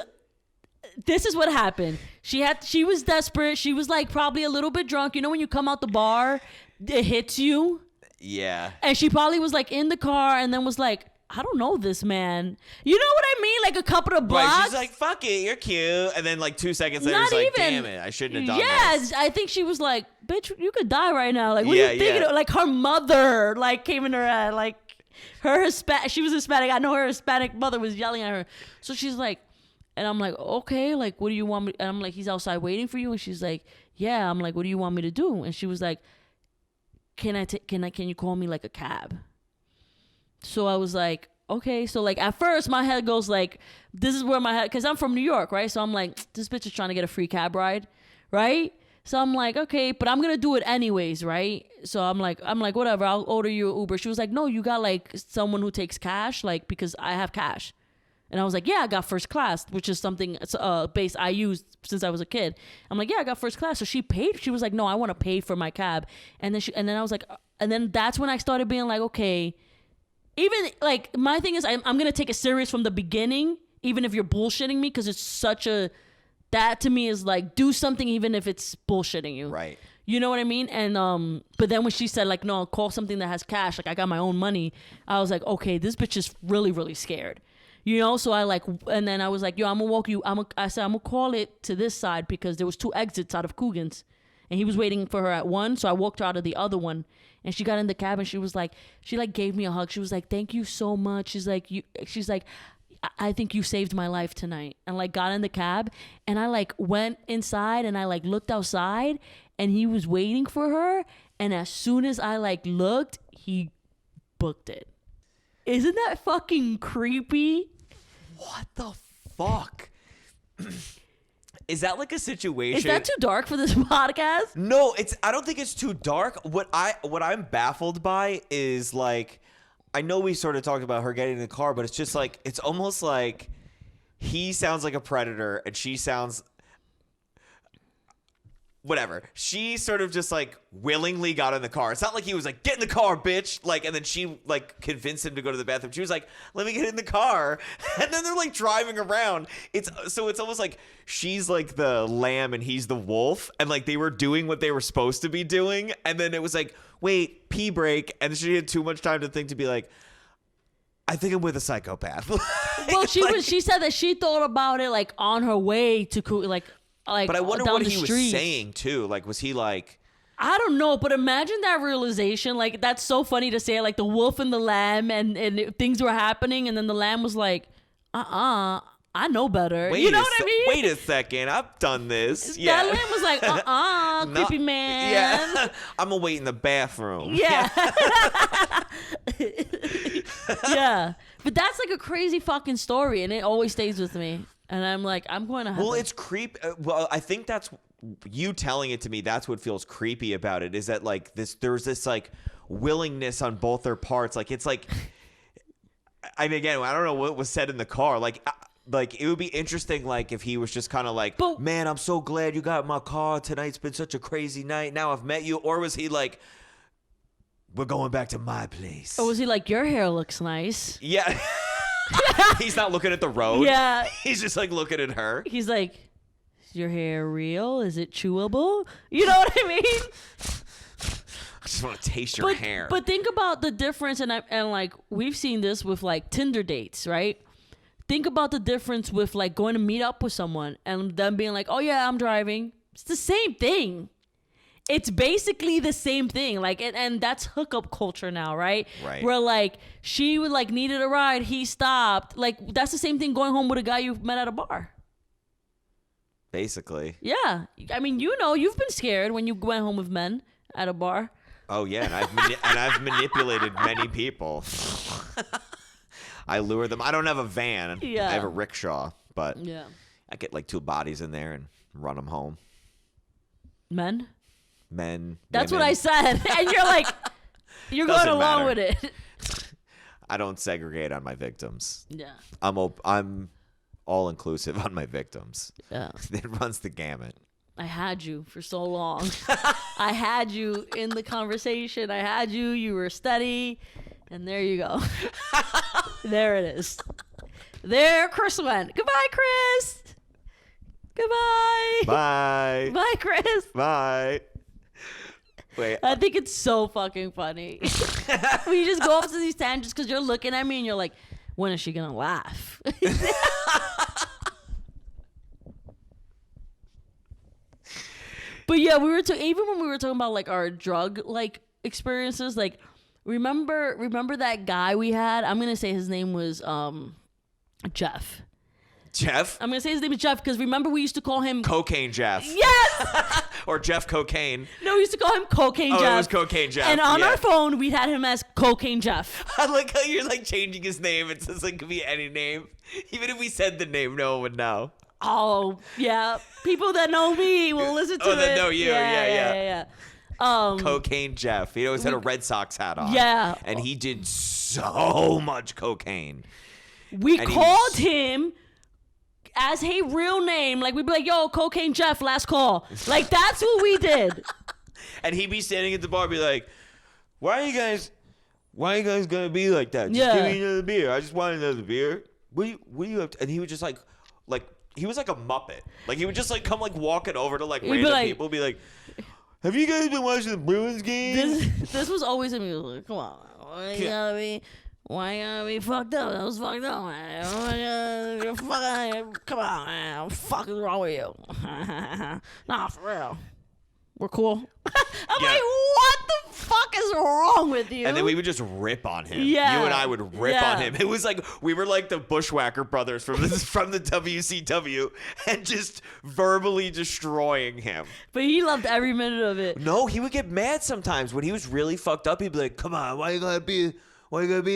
This is what happened. She was desperate. She was like probably a little bit drunk. You know when you come out the bar, it hits you. Yeah. And she probably was like in the car and then was like, I don't know this man. You know what I mean? Like a couple of blocks. Right, she's like, fuck it, you're cute. And then like 2 seconds later, she's like, damn it, I shouldn't have done this. Yeah, I think she was like, bitch, you could die right now. Like, what are you thinking? Yeah. Like her mother like came in her head. Like she was Hispanic. I know her Hispanic mother was yelling at her. So she's like, and I'm like, okay, like, what do you want me? And I'm like, he's outside waiting for you. And she's like, yeah. I'm like, what do you want me to do? And she was like, can you call me like a cab? So I was like, okay. So like at first my head goes like, this is where my head, cause I'm from New York, right? So I'm like, this bitch is trying to get a free cab ride, right? So I'm like, okay, but I'm gonna do it anyways, right? So I'm like, whatever, I'll order you an Uber. She was like, no, you got like someone who takes cash, like because I have cash. And I was like, yeah, I got first class, which is something base I used since I was a kid. I'm like, yeah, I got first class. So she paid. She was like, no, I want to pay for my cab. And then I was like, and then that's when I started being like, okay, even like my thing is I'm going to take it serious from the beginning, even if you're bullshitting me. Cause it's that to me is like, do something, even if it's bullshitting you. Right. You know what I mean? And, but then when she said like, no, call something that has cash, like I got my own money. I was like, okay, this bitch is really, really scared. You know, so I like, and then I was like, yo, I'm gonna walk you. I said, I'm gonna call it to this side because there was 2 exits out of Coogan's and he was waiting for her at one. So I walked her out of the other one and she got in the cab and she gave me a hug. She was like, thank you so much. She's like, I think you saved my life tonight. And like got in the cab and I like went inside and I like looked outside and he was waiting for her. And as soon as I like looked, he booked it. Isn't that fucking creepy? What the fuck? Is that like a situation? Is that too dark for this podcast? No, I don't think it's too dark. What I'm baffled by is like, I know we sort of talked about her getting in the car, but it's just like, it's almost like he sounds like a predator and she sounds whatever. She sort of just like willingly got in the car. It's not like he was like, get in the car, bitch. Like, and then she like convinced him to go to the bathroom. She was like, let me get in the car. And then they're like driving around. It's almost like she's like the lamb and he's the wolf. And like they were doing what they were supposed to be doing. And then it was like, wait, pee break. And she had too much time to think to be like, I think I'm with a psychopath. Well, she said that she thought about it like on her way to like but I wonder what he was saying too. Like, was he like, I don't know, but imagine that realization. Like, that's so funny to say, like the wolf and the lamb and things were happening. And then the lamb was like, I know better. You know what I mean? Wait a second. I've done this. Yeah. That lamb was like, creepy man. Yeah. I'm going to wait in the bathroom. Yeah. Yeah. But that's like a crazy fucking story. And it always stays with me. And I'm like, I'm going to have it's creepy. Well, I think that's you telling it to me. That's what feels creepy about it, is that like there's this like willingness on both their parts. Like, it's like, I mean, again, I don't know what was said in the car. Like it would be interesting, like if he was just kind of like, man, I'm so glad you got in my car. Tonight's been such a crazy night. Now I've met you. Or was he like, we're going back to my place? Or was he like, your hair looks nice? Yeah. He's not looking at the road. Yeah. He's just like looking at her. He's like, is your hair real? Is it chewable? You know what I mean? I just want to taste your hair. But think about the difference, and like we've seen this with like Tinder dates, right? think about the difference with like going to meet up with someone and them being like, oh yeah, I'm driving. It's the same thing. It's basically the same thing. Like, and that's hookup culture now, right? Right. Where like she would like needed a ride, he stopped. Like that's the same thing going home with a guy you met at a bar. Basically. Yeah. I mean, you know, you've been scared when you went home with men at a bar. Oh yeah, and I've manipulated many people. I lure them. I don't have a van. Yeah. I have a rickshaw, but Yeah. I get like 2 bodies in there and run them home. Men? women. That's what I said. And you're like, you're going along with it. I don't segregate on my victims. Yeah. I'm all inclusive on my victims. Yeah. It runs the gamut. I had you for so long. I had you in the conversation. I had you. You were steady. And there you go. There it is. There Chris went. Goodbye, Chris. Goodbye. Bye. Bye, Chris. Bye. Wait. I think it's so fucking funny. We just go off to these tangents because you're looking at me and you're like, when is she going to laugh? But yeah, even when we were talking about like our drug like experiences, like remember that guy we had? I'm gonna say his name was Jeff. Jeff? I'm gonna say his name is Jeff because remember we used to call him Cocaine Jeff. Yes. Or Jeff Cocaine. No, we used to call him Cocaine Jeff. Oh, it was Cocaine Jeff. And on our phone, we had him as Cocaine Jeff. I like how you're like changing his name. It says like could be any name. Even if we said the name, no one would know. Oh, yeah. People that know me will listen to it. Oh, that know you. Yeah. Cocaine Jeff. He always had a Red Sox hat on. Yeah. And he did so much cocaine. We called him as his real name. Like, we'd be like, yo, Cocaine Jeff, last call. Like, that's what we did. And he'd be standing at the bar and be like, why are you guys gonna be like that? Just Yeah. give me another beer. I just want another beer. What do you have to? And he would just like he was like a Muppet. Like he would just like come like walking over to like random people, be like, "Have you guys been watching the Bruins game?" This was always a music. Come on, why you gotta be fucked up? That was fucked up, man. You're fucking, come on, man. What the fuck is wrong with you? Nah, for real. We're cool. I'm like, what the fuck is wrong with you? And then we would just rip on him. Yeah. You and I would rip on him. It was like we were like the Bushwhacker brothers from the WCW and just verbally destroying him. But he loved every minute of it. No, he would get mad sometimes when he was really fucked up. He'd be like, "Come on, why you gonna be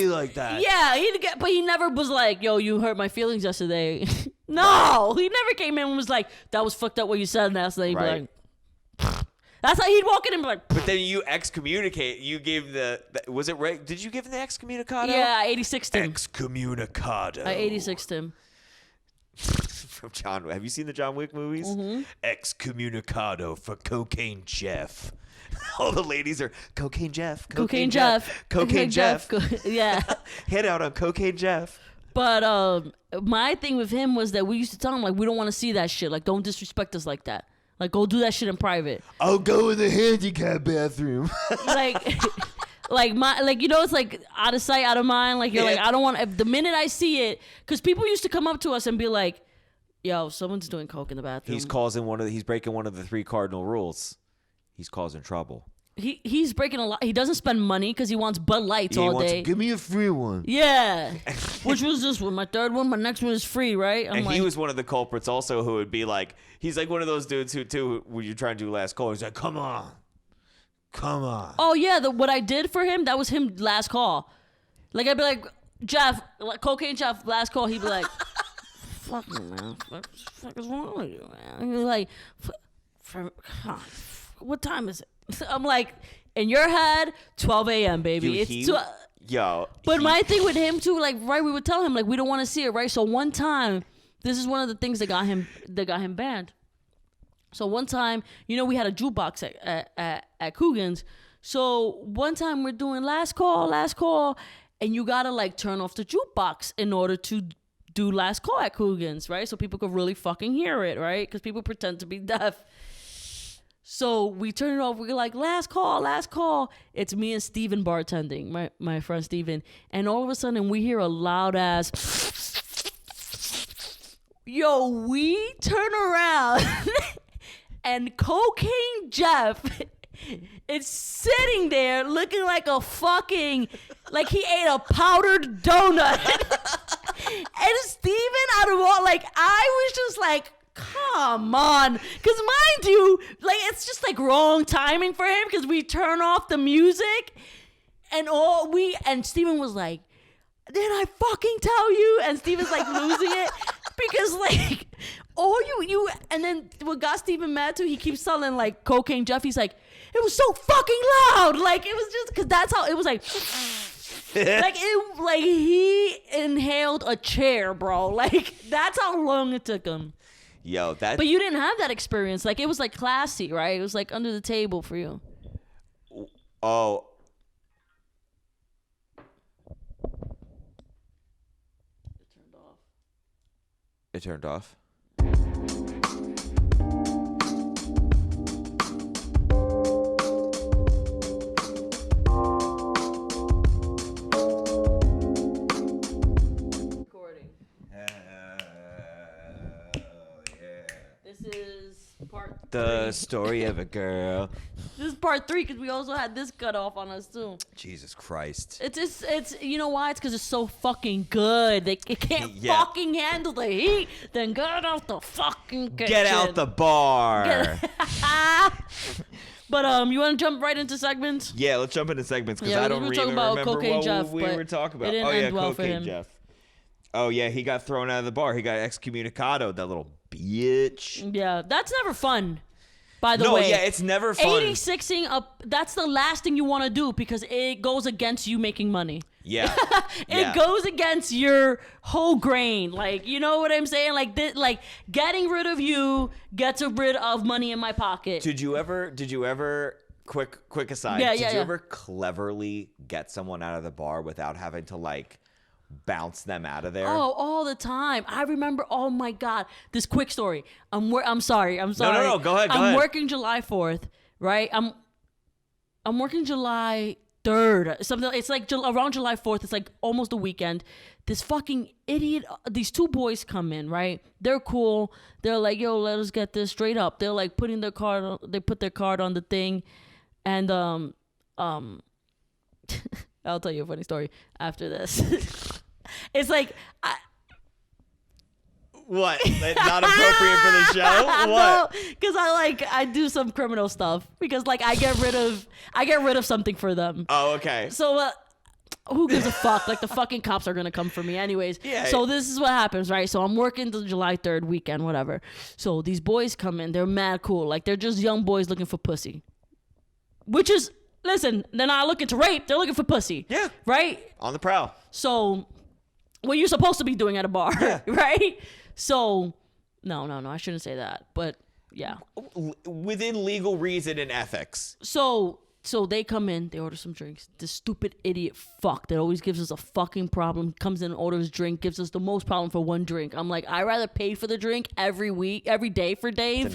like that?" Yeah, but he never was like, yo, you hurt my feelings yesterday. No, he never came in and was like, that was fucked up what you said last night. He'd be like, that's how he'd walk in and be like. But then you excommunicate. You gave the was it right? Did you give him the excommunicado? Yeah, I 86'd him. Excommunicado. I 86'd him. From John Wick. Have you seen the John Wick movies? Mm-hmm. Excommunicado for Cocaine Jeff. All the ladies are Cocaine Jeff. Cocaine Jeff. Cocaine Jeff. Yeah. Hit out on Cocaine Jeff. But my thing with him was that we used to tell him like we don't want to see that shit. Like don't disrespect us like that. Like, go do that shit in private. I'll go in the handicap bathroom. You know, it's like out of sight, out of mind. Like, you're like, I don't want, the minute I see it, because people used to come up to us and be like, yo, someone's doing coke in the bathroom. He's breaking one of the 3 cardinal rules. He's causing trouble. He's breaking a lot. He doesn't spend money because he wants Bud Lights all day. Give me a free one. Yeah. Which was this one? My third one? My next one is free, right? He was one of the culprits also who would be like, he's like one of those dudes who when you're trying to do last call, he's like, come on. Oh, yeah. What I did for him, that was him last call. Like, I'd be like, Jeff, like, Cocaine Jeff, last call. He'd be like, fucking man, what the fuck is wrong with you, man? And he's like, come on, what time is it? I'm like, in your head, 12 a.m., baby. But my thing with him too, like, right, we would tell him like we don't want to see it, right? So one time, this is one of the things that got him banned. So one time, you know, we had a jukebox at Coogan's. So one time we're doing last call, and you gotta like turn off the jukebox in order to do last call at Coogan's, right? So people could really fucking hear it, right? Because people pretend to be deaf. So we turn it off. We're like, last call. It's me and Steven bartending, my friend Steven. And all of a sudden, we hear a loud ass. Yo, we turn around and Cocaine Jeff is sitting there looking like a fucking, like he ate a powdered donut. And Steven, out of all, like, I was just like, come on. Because mind you, like, it's just like wrong timing for him because we turn off the music and Steven was like, did I fucking tell you? And Steven's like losing it because like and then what got Steven mad too, he keeps telling like Cocaine Jeff, he's like, it was so fucking loud. Like it was just because that's how it was like like he inhaled a chair, bro. Like that's how long it took him. Yo, that. But you didn't have that experience. Like it was like classy, right? It was like under the table for you. Oh. It turned off. Recording. This is part 3. The story of a girl. This is part 3 because we also had this cut off on us too. Jesus Christ. It's you know why? It's because it's so fucking good. It can't fucking handle the heat. Then get out the fucking kitchen. Get out the bar. But you want to jump right into segments? Yeah, let's jump into segments because Yeah, I we don't were really talking about remember Cocaine what Jeff, we but were talking about. it didn't end well for him. Jeff. Oh yeah, he got thrown out of the bar. He got excommunicado. That little bitch. Yeah, that's never fun. By the way, no, yeah, it's never fun. 86ing up. That's the last thing you want to do because it goes against you making money. Yeah, it goes against your whole grain. Like, you know what I'm saying? Like, like getting rid of you gets rid of money in my pocket. Did you ever? Quick aside. Yeah, did yeah, you yeah. ever cleverly get someone out of the bar without having to like bounce them out of there? Oh, all the time. I remember. Oh my God, this quick story. I'm sorry. No. Go ahead. I'm working July 4th, right? I'm working July 3rd. Something. It's like around July 4th. It's like almost the weekend. This fucking idiot. These 2 boys come in, right? They're cool. They're like, yo, let us get this straight up. They're like putting their card. They put their card on the thing, and I'll tell you a funny story after this. It's like what? Not appropriate for the show? What? No, because I do some criminal stuff because like I get rid of something for them. Oh, okay. So who gives a fuck? Like the fucking cops are gonna come for me anyways. Yeah. So this is what happens, right? So I'm working the July 3rd weekend, whatever. So these boys come in, they're mad cool, like they're just young boys looking for pussy, which is. Listen, they're not looking to rape. They're looking for pussy. Yeah. Right? On the prowl. So, what you're supposed to be doing at a bar. Yeah. Right? So, no. I shouldn't say that. But, yeah. Within legal reason and ethics. So they come in. They order some drinks. This stupid idiot fuck that always gives us a fucking problem comes in and orders drink, gives us the most problem for one drink. I'm like, I'd rather pay for the drink every day for Dave. To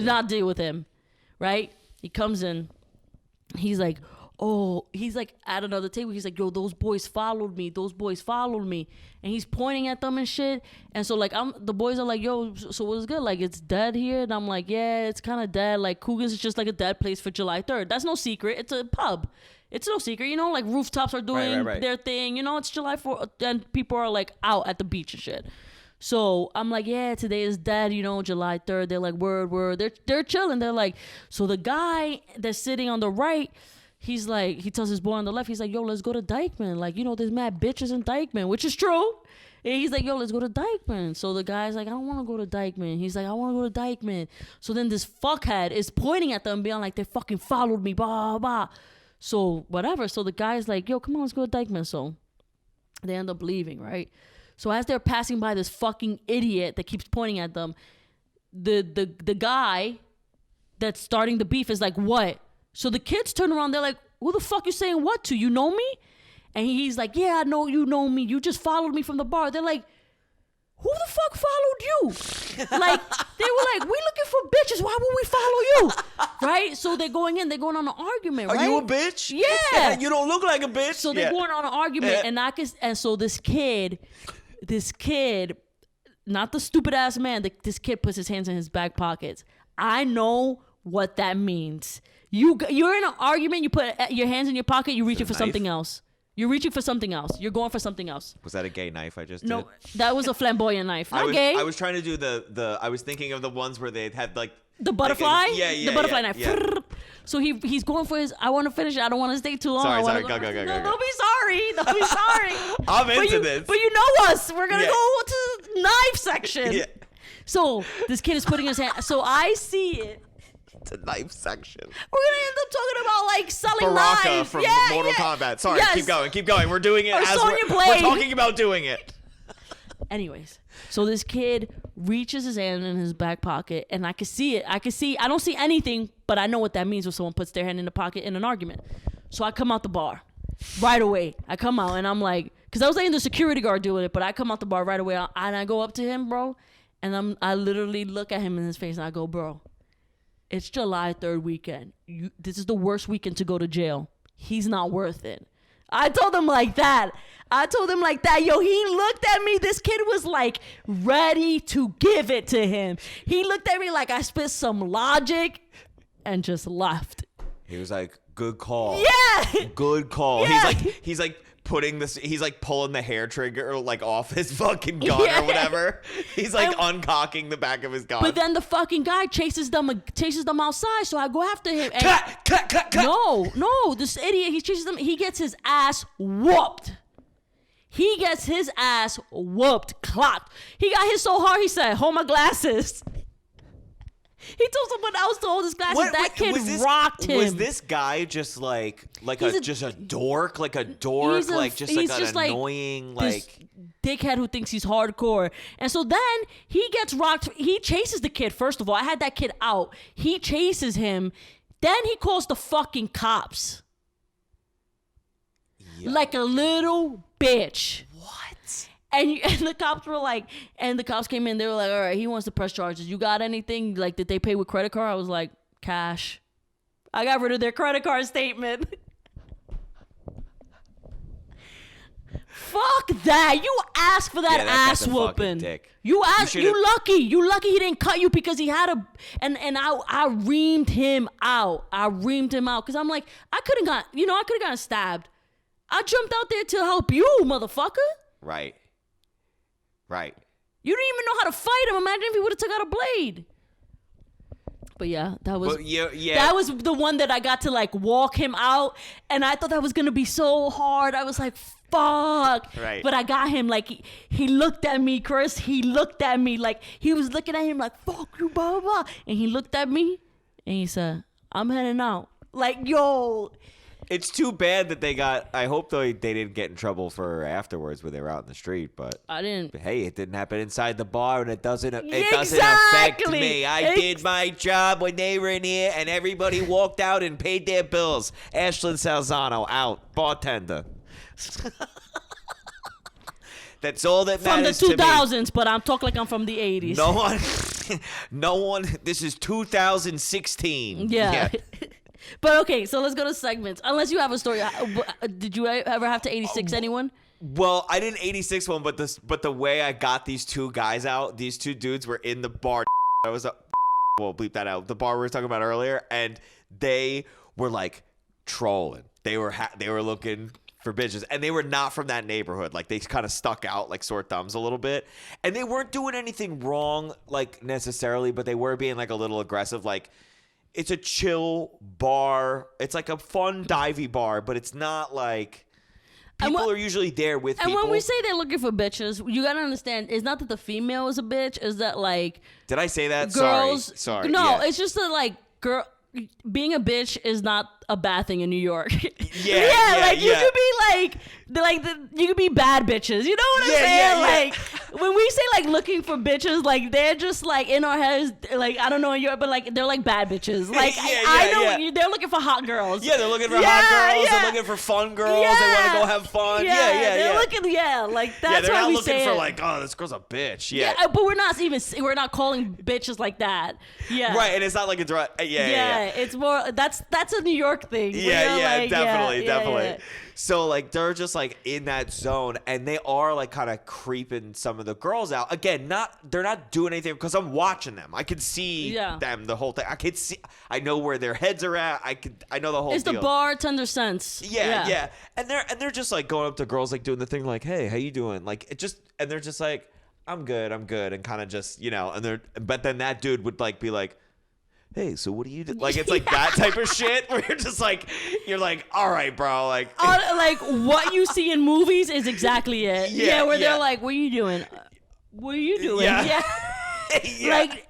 not deal with him. Right? He comes in. He's like at another table. He's like, yo, those boys followed me. And he's pointing at them and shit. And so like the boys are like, yo, so what's good? Like it's dead here. And I'm like, yeah, it's kind of dead. Like Coogan's is just like a dead place for July 3rd. That's no secret. It's a pub. It's no secret. You know, like rooftops are doing their thing. You know, it's July 4th and people are like out at the beach and shit. So I'm like, yeah, today is dead, you know, July 3rd. They're like, word. They're chilling. They're like, so the guy that's sitting on the right, he's like, he tells his boy on the left, he's like, yo, let's go to Dykeman. Like, you know, there's mad bitches in Dykeman, which is true. And he's like, yo, let's go to Dykeman. So the guy's like, I don't want to go to Dykeman. He's like, I want to go to Dykeman. So then this fuckhead is pointing at them, being like, they fucking followed me, blah, blah. So whatever. So the guy's like, yo, come on, let's go to Dykeman. So they end up leaving, right? So as they're passing by this fucking idiot that keeps pointing at them, the guy that's starting the beef is like, what? So the kids turn around, they're like, who the fuck you saying what to? You know me? And he's like, yeah, I know you know me. You just followed me from the bar. They're like, who the fuck followed you? Like, they were like, we looking for bitches. Why would we follow you? Right? So they're going on an argument, right? Are you a bitch? Yeah. You don't look like a bitch. So they're going on an argument, and so this kid not the stupid ass man. This kid puts his hands in his back pockets. I know what that means. You're in an argument. You put your hands in your pocket. You're reaching for something else. You're reaching for something else. You're going for something else. Was that a gay knife I just did? No, that was a flamboyant knife. Not gay. I was trying to do the. I was thinking of the ones where they had like the butterfly. Like the butterfly knife. Yeah. So he's going for his. I want to finish it. I don't want to stay too long. Sorry. Go. Don't be sorry. Don't be sorry. I'm into this. But you know us. We're gonna go to the knife section. Yeah. So this kid is putting his hand. So I see it. It's a knife section. We're gonna end up talking about like selling Baraka knives. from Mortal Kombat. Sorry, keep going. We're doing it as we're talking about doing it. Anyways, so this kid reaches his hand in his back pocket, and I can see it. I don't see anything, but I know what that means when someone puts their hand in the pocket in an argument. So I come out the bar right away. I come out, and I'm like, because I was letting the security guard do it, but I come out the bar right away, and I go up to him, bro, and I literally look at him in his face, and I go, bro, it's July 3rd weekend. This is the worst weekend to go to jail. He's not worth it. I told him like that. Yo, he looked at me. This kid was like ready to give it to him. He looked at me like I spit some logic and just left. He was like, good call. Yeah. Good call. Yeah. He's like putting this, he's like pulling the hair trigger like off his fucking gun or whatever. He's like uncocking the back of his gun. But then the fucking guy chases them outside, so I go after him. And cut. No, this idiot, he chases them. He gets his ass whooped. Clocked. He got hit so hard, he said, hold my glasses. He told someone else to hold his glasses. That kid rocked him. Was this guy just like a dork? Like a dork? Like an annoying like dickhead who thinks he's hardcore. And so then he gets rocked. He chases the kid. First of all, I had that kid out. He chases him. Then he calls the fucking cops. Yeah. Like a little bitch. And the cops were like, and the cops came in, they were like, all right, he wants to press charges. You got anything? Like, did they pay with credit card? I was like, cash. I got rid of their credit card statement. Fuck that. You asked for that ass whooping. You lucky he didn't cut you because he had I reamed him out. Because I'm like, I could have gotten stabbed. I jumped out there to help you, motherfucker. Right. You didn't even know how to fight him. Imagine if he would have took out a blade. But yeah, that was that was the one that I got to like walk him out, and I thought that was gonna be so hard. I was like, fuck. Right. But I got him. Like he looked at me, Chris. He looked at me like he was looking at him like, fuck you, blah blah blah. And he looked at me and he said, I'm heading out. Like, yo. It's too bad that they got. I hope they didn't get in trouble for afterwards when they were out in the street. But I didn't. But hey, it didn't happen inside the bar, and it doesn't affect me. I did my job when they were in here, and everybody walked out and paid their bills. Ashlynn Salzano out, bartender. That's all that matters to me. From the 2000s, but I'm talking like I'm from the 80s. No one. This is 2016. Yeah. But okay, so let's go to segments. Unless you have a story. Did you ever have to 86 anyone? Well, I didn't 86 one, but the way I got these two guys out, these two dudes were in the bar. I was we'll bleep that out. The bar we were talking about earlier, and they were like trolling. They were looking for bitches, and they were not from that neighborhood. Like they kind of stuck out like sore thumbs a little bit, and they weren't doing anything wrong like necessarily, but they were being like a little aggressive. Like it's a chill bar. It's like a fun divey bar, but it's not like people are usually there with people. And when we say they're looking for bitches, you gotta understand, it's not that the female is a bitch. Is that like did I say that? Girls, Sorry. No, it's just that like being a bitch is not a bad thing in New York. You could be you could be bad bitches. You know what I'm saying? Like when we say like looking for bitches, like they're just like in our heads, like I don't know in Europe, but like they're like bad bitches. Like I know they're looking for hot girls. Yeah, they're looking for hot girls. They're looking for fun girls. They want to go have fun. They're looking. Like that's they're why not we looking say for it. like, oh, this girl's a bitch. But we're not calling bitches like that. Yeah, right. And it's not like a direct. It's more that's a New York thing. Definitely. So like they're just like in that zone, and they are like kind of creeping some of the girls out. Again, they're not doing anything because I'm watching them. I can see them the whole thing. I know where their heads are at. I know the whole It's deal. the bartender sense. Yeah. And they're just like going up to girls, like doing the thing like, hey, how you doing? Like and they're just like, I'm good. And kind of just, but then that dude would like be like, hey, so what do you do? Like, it's like that type of shit where you're like, all right, bro. Like what you see in movies is exactly it. Where they're like, what are you doing? What are you doing? Yeah. Like,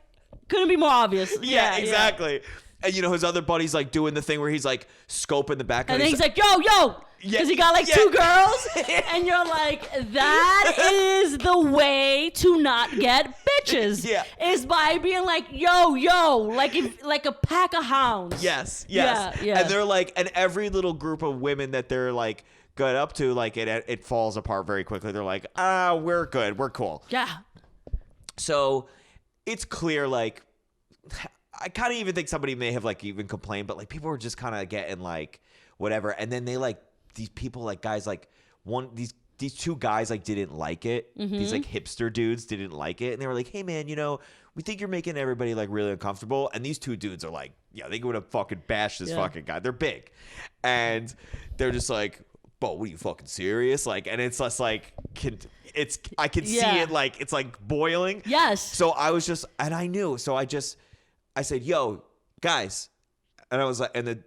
couldn't be more obvious. Yeah, exactly. And his other buddy's like doing the thing where he's like scoping the back. And then he's like, yo. Because he got like 2 girls. And you're like, that is the way to not get bitches. Yeah. Is by being like, yo. Like a pack of hounds. Yes. Yeah. And they're like, and every little group of women that they're like good up to, like it falls apart very quickly. They're like, we're good. We're cool. Yeah. So it's clear, like, I kind of even think somebody may have like even complained, but like people were just kind of getting like whatever. And then they like these people, like guys, like these 2 guys like didn't like it. Mm-hmm. These like hipster dudes didn't like it. And they were like, hey man, we think you're making everybody like really uncomfortable. And these 2 dudes are like, they would have fucking bashed this fucking guy. They're big. And they're just like, Bo, what are you fucking serious? Like, and it's just like, I can see it like, it's like boiling. Yes. So I was just, and I knew. So I said, yo, guys. And I was like, and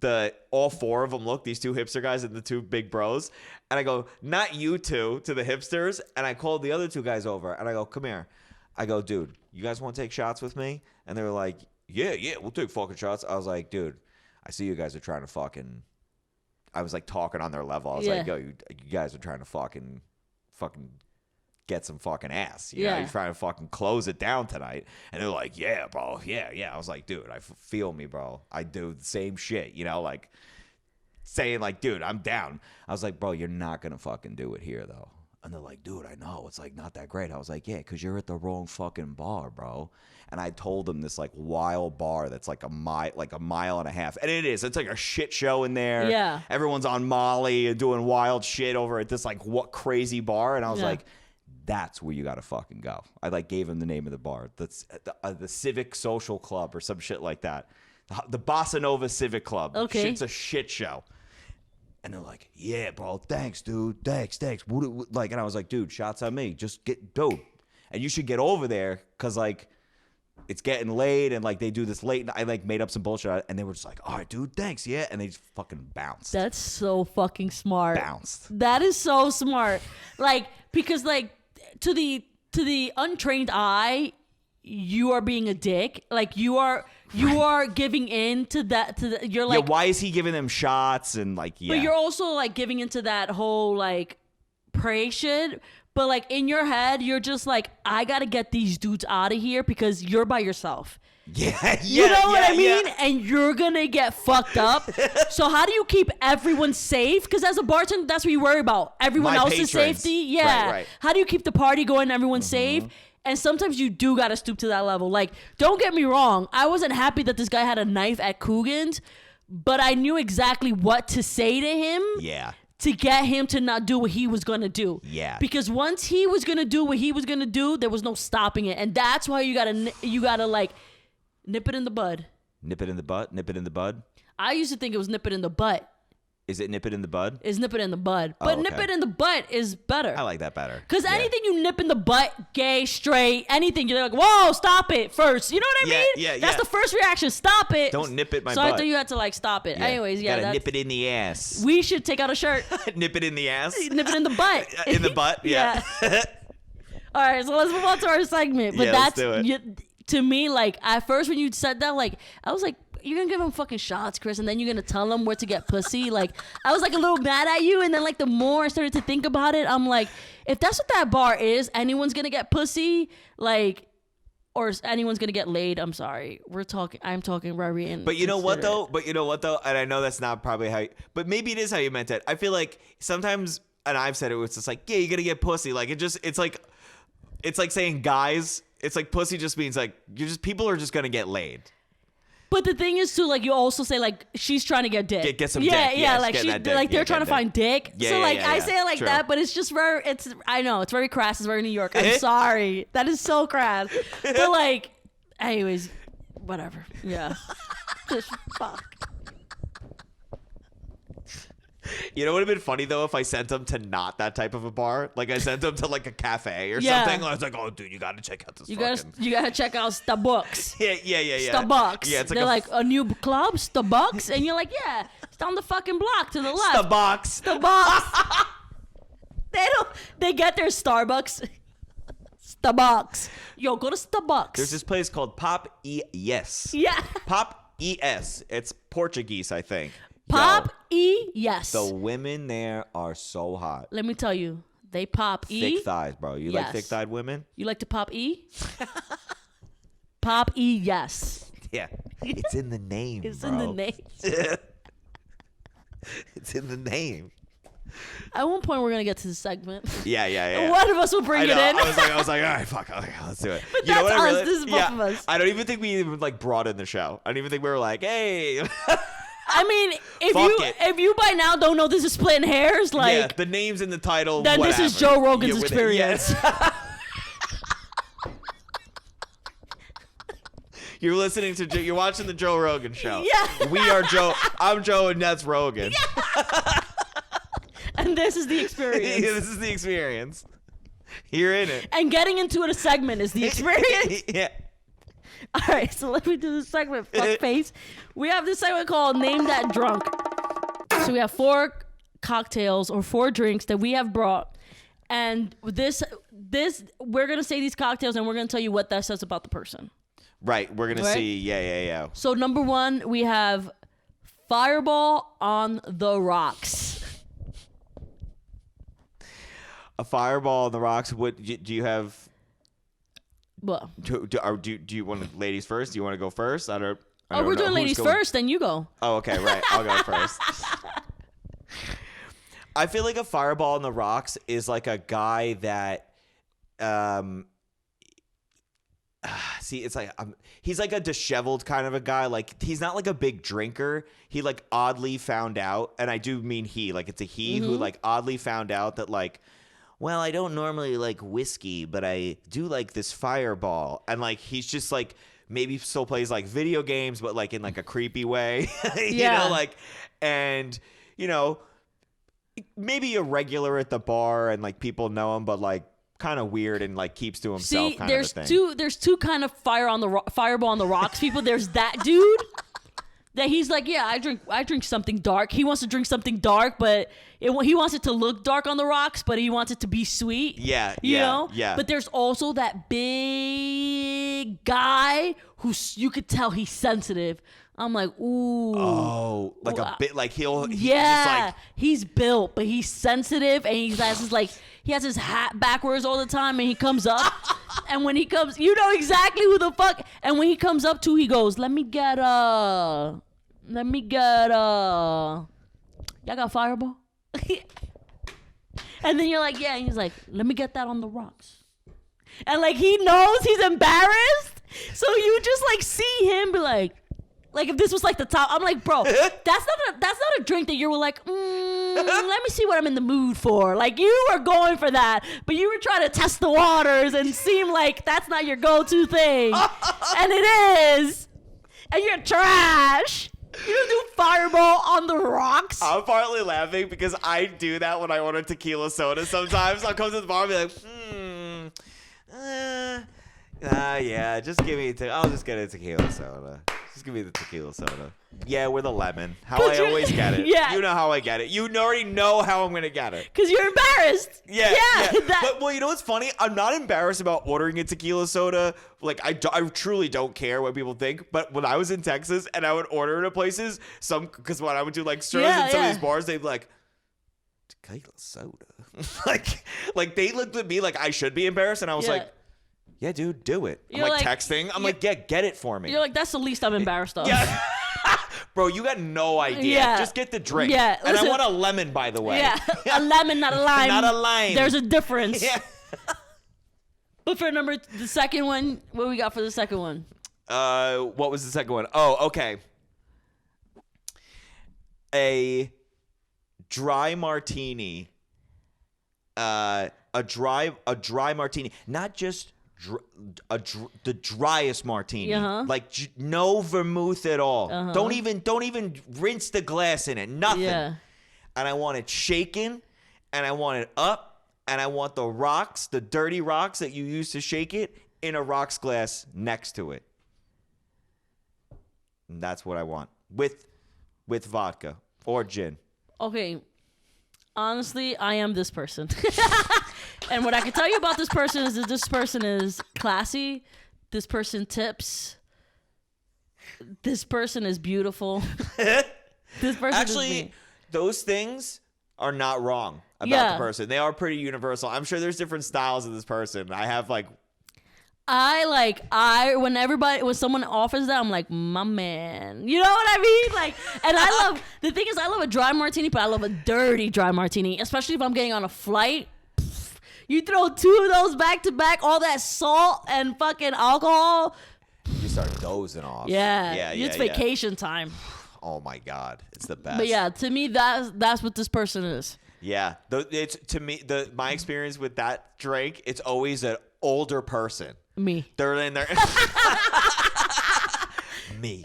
the all 4 of them look, these 2 hipster guys and the 2 big bros. And I go, not you 2 to the hipsters. And I called the other 2 guys over and I go, come here. I go, dude, you guys want to take shots with me? And they were like, yeah, we'll take fucking shots. I was like, dude, I see you guys are trying to fucking, I was like talking on their level. I was like, yo, you guys are trying to fucking get some fucking ass. You're trying to fucking close it down tonight. And they're like, yeah, bro. Yeah. I was like, dude, feel me, bro. I do the same shit, like saying like, dude, I'm down. I was like, bro, you're not going to fucking do it here though. And they're like, dude, I know. It's like not that great. I was like, yeah, because you're at the wrong fucking bar, bro. And I told them this like wild bar that's like a mile and a half. And it is. It's like a shit show in there. Yeah. Everyone's on Molly and doing wild shit over at this like what crazy bar. And I was like, that's where you gotta fucking go. I like gave him the name of the bar. That's the Civic Social Club or some shit like that. The Bossa Nova Civic Club. Okay. It's a shit show. And they're like, yeah, bro, thanks, dude. Thanks. Like, and I was like, dude, shots on me. Just dude. And you should get over there because like it's getting late and like they do this late. And I like made up some bullshit and they were just like, all right, dude, thanks, yeah. And they just fucking bounced. That's so fucking smart. Bounced. That is so smart. Like, because like to the untrained eye, you are being a dick. Like you are giving in to that. You're like, why is he giving them shots and like, yeah. But you're also like giving into that whole like pray shit. But like in your head, you're just like, I gotta get these dudes out of here because you're by yourself. Yeah, you know what I mean? Yeah. And you're gonna get fucked up. So how do you keep everyone safe? Because as a bartender, that's what you worry about. Everyone else's safety. Yeah. Right. How do you keep the party going and everyone safe? And sometimes you do gotta stoop to that level. Like, don't get me wrong. I wasn't happy that this guy had a knife at Coogan's, but I knew exactly what to say to him. Yeah. To get him to not do what he was going to do. Yeah. Because once he was going to do what he was going to do, there was no stopping it. And that's why you got to like nip it in the bud. Nip it in the butt? Nip it in the bud? I used to think it was nip it in the butt. Is it nip it in the bud? Is nip it in the bud. But okay. Nip it in the butt is better. I like that better. Because anything you nip in the butt, gay, straight, anything, you're like, whoa, stop it first. You know what I mean? Yeah. That's the first reaction. Stop it. Don't nip it my so butt. I thought you had to like stop it. Yeah. Anyways, Gotta nip it in the ass. We should take out a shirt. Nip it in the ass? Nip it in the butt. In the butt? Yeah. All right, so let's move on to our segment. But let's do it. To me, like, at first when you said that, like, I was like, you're going to give him fucking shots, Chris, and then you're going to tell him where to get pussy. Like, I was, like, a little mad at you, and then, like, the more I started to think about it, I'm like, if that's what that bar is, anyone's going to get pussy, like, or anyone's going to get laid, I'm sorry. I'm talking very inconsiderate. But you know what, though? And I know that's not probably how but maybe it is how you meant it. I feel like sometimes, and I've said it, it's just like, yeah, you're going to get pussy. Like, it's like saying guys, it's like pussy just means, like, people are just going to get laid. But the thing is too, like you also say like she's trying to get dick. Get some dick. Yeah, like she, like they're trying to find dick. Yeah, so yeah, like yeah, I say it like True. that, but it's just very. I know it's very crass. It's very New York. I'm sorry. That is so crass. But like, anyways, whatever. Yeah. Just fuck. You know what would have been funny though if I sent them to not that type of a bar? Like I sent them to like a cafe or something. I was like, oh dude, you gotta check out this. You gotta check out Starbucks. Yeah. Starbucks. Yeah, it's like they're like a new club, Starbucks, and you're like, yeah, it's down the fucking block to the left. Starbucks. They get their Starbucks. Starbucks. Yo, go to Starbucks. There's this place called Pop ES. Yeah. Pop ES. It's Portuguese, I think. Pop yes. The women there are so hot. Let me tell you, they pop Thick thighs, bro. You like Yes. thick-thighed women? You like to pop Pop yes. Yeah. It's in the name, It's bro. in the name. It's in the name. At one point, we're gonna get to the segment. Yeah. One of us will bring it in. I was like, all right, fuck, okay, let's do it. But You know that's what us. This is both of us. I don't even think we even like brought in the show. I don't even think we were like, hey. I mean, Fuck if you by now don't know this is Splittin' Hairs, like yeah, the name's in the title. then whatever. this is Joe Rogan's with it. experience. Yes. You're listening to you're watching the Joe Rogan show. Yeah. We are Joe. I'm Joe and that's Rogan. And this is the experience. This is the experience. You're in it. And getting into a segment is the experience. Yeah. All right, so let me do the segment, fuckface. We have this segment called Name That Drunk. So we have 4 cocktails or 4 drinks that we have brought. And this we're going to say these cocktails and we're going to tell you what that says about the person. Right. We're going to see. Yeah. So number 1, we have Fireball on the Rocks. A fireball on the rocks. What do you have? Well, Do you want ladies first? Do you want to go first? I don't we're know. doing Who's ladies going? first, then you go. Oh, okay, right. I'll go first. I feel like a fireball on the rocks is like a guy that, see, it's like he's like a disheveled kind of a guy. Like he's not like a big drinker. He like oddly found out, and I do mean he. Like it's a he who like oddly found out that like, well, I don't normally like whiskey, but I do like this fireball, and like he's just like. Maybe still plays like video games, but like in like a creepy way, you know, like, and you know, maybe a regular at the bar and like people know him, but like kind of weird and like keeps to himself. See, kind there's of a thing. there's two kind of fireball on the rocks people. There's that dude that he's like, yeah, I drink something dark. He wants to drink something dark, but he wants it to look dark on the rocks, but he wants it to be sweet. Yeah, you know. Yeah. But there's also that big guy who you could tell he's sensitive. I'm like, ooh. Oh, like a bit like he's yeah, just like, he's built, but he's sensitive, and he has his hat backwards all the time, and he comes up, and when he comes, you know exactly who the fuck. And when he comes up to, he goes, "Let me get y'all got fireball?" And then you're like, yeah, and he's like, "Let me get that on the rocks," and like he knows he's embarrassed, so you just like see him be like if this was like the top, I'm like, bro, that's not a drink that you were like, let me see what I'm in the mood for. Like you were going for that, but you were trying to test the waters and seem like that's not your go-to thing, and it is, and you're trash. You don't do fireball on the rocks. I'm partly laughing because I do that when I order tequila soda. Sometimes I'll come to the bar and be like, yeah, just give me. I'll just get a tequila soda. Just give me the tequila soda. Yeah, with a lemon. How I always get it. Yeah. You know how I get it. You already know how I'm gonna get it. Because you're embarrassed. Yeah. That, But you know what's funny? I'm not embarrassed about ordering a tequila soda. Like I truly don't care what people think. But when I was in Texas and I would order it at places, because when I would do like stirs in some of these bars, they'd be like, tequila soda. like they looked at me like I should be embarrassed, and I was like, yeah, dude, do it. I'm like texting. I'm like, yeah, get it for me. You're like, that's the least I'm embarrassed of. Yeah. Bro, you got no idea. Yeah. Just get the drink. Yeah. And I want a lemon, by the way. Yeah. A lemon, not a lime. Not a lime. There's a difference. Yeah. But for the second one, what we got for the second one? What was the second one? Oh, okay. A dry martini. A dry martini, not just the driest martini, like no vermouth at all. Don't even rinse the glass in it. Nothing. Yeah. And I want it shaken, and I want it up, and I want the rocks, the dirty rocks that you use to shake it, in a rocks glass next to it. And that's what I want with vodka or gin. Okay. Honestly, I am this person. And what I can tell you about this person is that this person is classy. This person tips. This person is beautiful. This person actually, is me. Those things are not wrong about the person. They are pretty universal. I'm sure there's different styles of this person. I have like... when someone offers that, I'm like, my man. You know what I mean? Like, and the thing is, I love a dry martini, but I love a dirty dry martini, especially if I'm getting on a flight. You throw 2 of those back to back, all that salt and fucking alcohol. You start dozing off. Yeah. It's vacation time. Oh my God. It's the best. But yeah, to me, that's what this person is. Yeah. It's to me, my experience with that drink, it's always an older person. Me. They're in there. Me.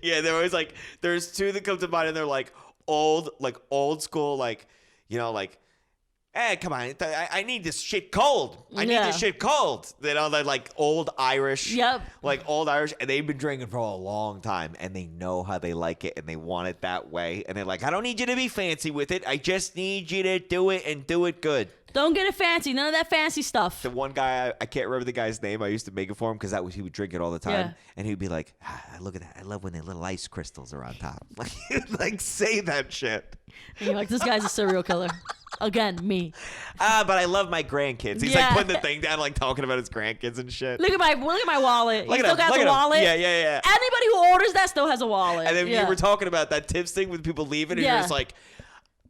Yeah, they're always like, there's 2 that come to mind, and they're like old school, like, you know, like, hey, come on, I need this shit cold. I need this shit cold. You know, they're like old Irish. Yep. Like old Irish, and they've been drinking for a long time, and they know how they like it, and they want it that way. And they're like, I don't need you to be fancy with it. I just need you to do it and do it good. Don't get it fancy. None of that fancy stuff. The one guy, I can't remember the guy's name. I used to make it for him because he would drink it all the time. Yeah. And he would be like, look at that. I love when the little ice crystals are on top. Like, he would like say that shit. And you're like, this guy's a serial killer. Again, me. But I love my grandkids. He's like putting the thing down, like talking about his grandkids and shit. Look at my wallet. He still got the wallet. Yeah. Anybody who orders that still has a wallet. And then you were talking about that tips thing with people leaving, and you're just like,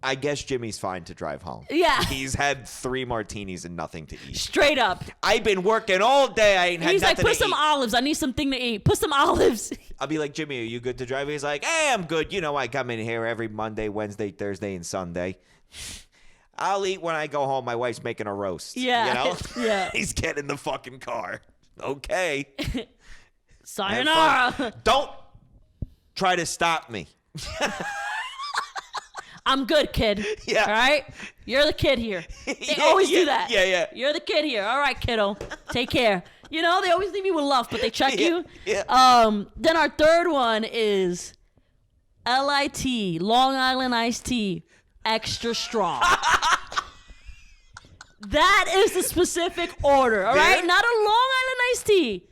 I guess Jimmy's fine to drive home. Yeah. He's had 3 martinis and nothing to eat. Straight up. I've been working all day. I ain't had nothing to eat. He's like, put some olives. I need something to eat. Put some olives. I'll be like, Jimmy, are you good to drive? He's like, hey, I'm good. You know, I come in here every Monday, Wednesday, Thursday, and Sunday. I'll eat when I go home. My wife's making a roast. Yeah. You know? Yeah. He's getting in the fucking car. Okay. Sayonara. Don't try to stop me. I'm good, kid. Yeah. All right? You're the kid here. They always do that. Yeah. You're the kid here. All right, kiddo. Take care. You know, they always leave you with love, but they check you. Yeah. Then our third one is LIT, Long Island Iced Tea, extra strong. That is the specific order, all right? Not a Long Island Iced Tea.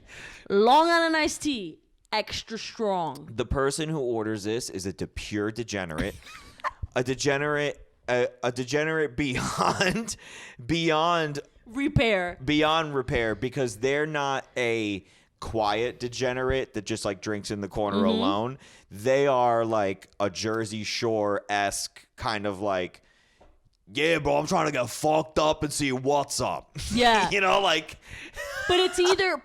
Long Island Iced Tea, extra strong. The person who orders this is a pure degenerate. A degenerate beyond repair, because they're not a quiet degenerate that just like drinks in the corner alone. They are like a Jersey Shore-esque kind of like, yeah, bro, I'm trying to get fucked up and see what's up. Yeah. You know, like. But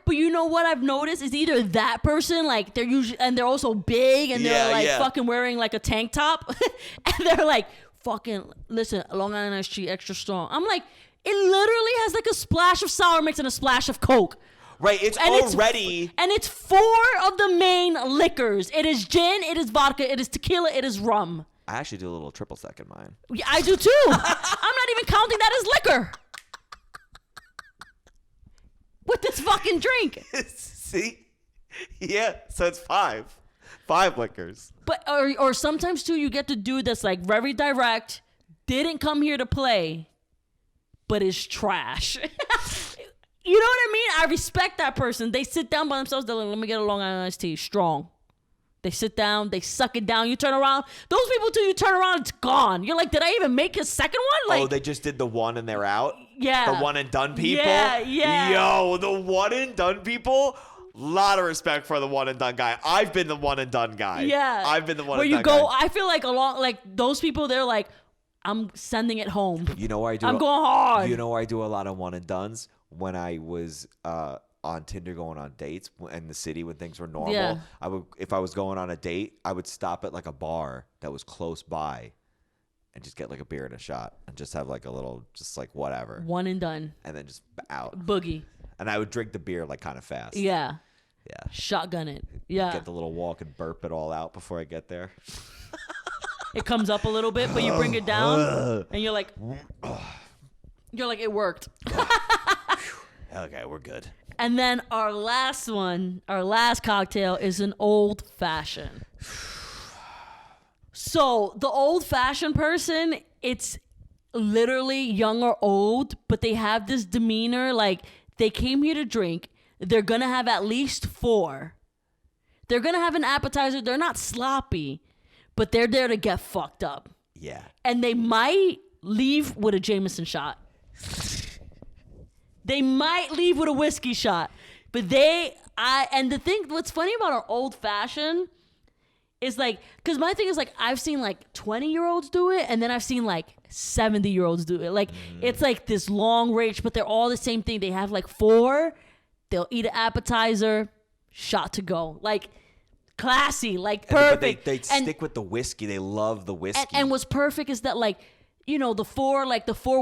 you know what I've noticed is either that person, like they're usually, and they're also big and they're like fucking wearing like a tank top. And they're like, fucking, listen, Long Island Iced Tea, extra strong. I'm like, it literally has like a splash of sour mix and a splash of Coke. Right, it's already. It's 4 of the main liquors. It is gin, it is vodka, it is tequila, it is rum. I actually do a little triple sec in mine. Yeah, I do too. I'm not even counting that as liquor. With this fucking drink. See? Yeah, so it's 5. 5 liquors. But or sometimes too, you get the dude that's like very direct, didn't come here to play, but is trash. You know what I mean? I respect that person. They sit down by themselves. They're like, let me get a Long Island Iced Tea, strong. They sit down, they suck it down. You turn around. Those people, till you turn around, it's gone. You're like, did I even make a second one? Like, they just did the one and they're out? Yeah. The one and done people? Yeah. Yo, the one and done people? Lot of respect for the one and done guy. I've been the one and done guy. Yeah. I've been the one and done guy. Where you go, I feel like those people, they're like, I'm sending it home. You know where I do? I'm going hard. You know where I do a lot of one and dones? When I was on Tinder going on dates in the city when things were normal. Yeah. If I was going on a date, I would stop at like a bar that was close by and just get like a beer and a shot and just have like a little, just like whatever. One and done. And then just out. Boogie. And I would drink the beer like kind of fast. Yeah. Yeah. Shotgun it. Yeah. Get the little walk and burp it all out before I get there. It comes up a little bit, but you bring it down and you're like, it worked. Okay, we're good. And then our last cocktail is an old fashioned. So the old fashioned person, it's literally young or old, but they have this demeanor like they came here to drink. They're going to have at least 4. They're going to have an appetizer. They're not sloppy, but they're there to get fucked up. Yeah. And they might leave with a Jameson shot. They might leave with a whiskey shot. But what's funny about our old fashioned is like, because my thing is like, I've seen like 20-year-olds do it, and then I've seen like 70-year-olds do it. Like, it's like this long range, but they're all the same thing. They have like 4, they'll eat an appetizer, shot to go. Like, classy, like perfect. But they stick with the whiskey. They love the whiskey. And what's perfect is that like, you know, the 4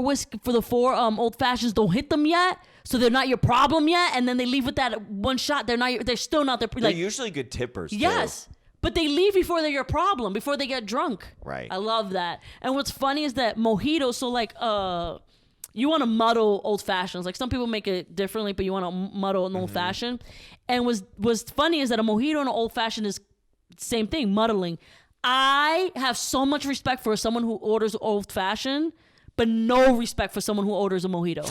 whiskey for the 4 old fashions don't hit them yet, so they're not your problem yet. And then they leave with that one shot. They're still not They're usually good tippers. Yes, too. but they leave before they're your problem, before they get drunk. Right. I love that. And what's funny is that mojito. So like, you want to muddle old fashions. Like some people make it differently, but you want to muddle an old fashioned. And what's funny is that a mojito and an old fashioned is same thing, muddling. I have so much respect for someone who orders old fashioned, but no respect for someone who orders a mojito.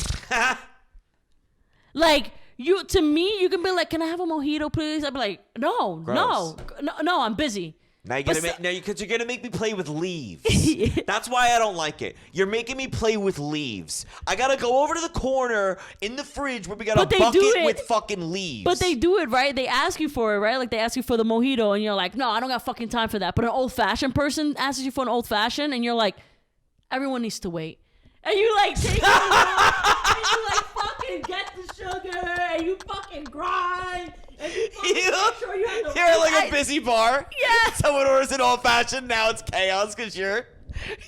Like to me, you can be like, "Can I have a mojito, please?" I'd be like, "No, no, I'm busy." Now because you're gonna make me play with leaves. That's why I don't like it. You're making me play with leaves. I gotta go over to the corner in the fridge where we got a bucket with fucking leaves. But they do it, right? They ask you for it, right? Like they ask you for the mojito, and you're like, no, I don't got fucking time for that. But an old fashioned person asks you for an old fashioned, and you're like, everyone needs to wait. And you like take it and you like fucking get the sugar, and you fucking grind. You're like a busy bar. Yeah. Someone orders an old fashioned. Now it's chaos because you're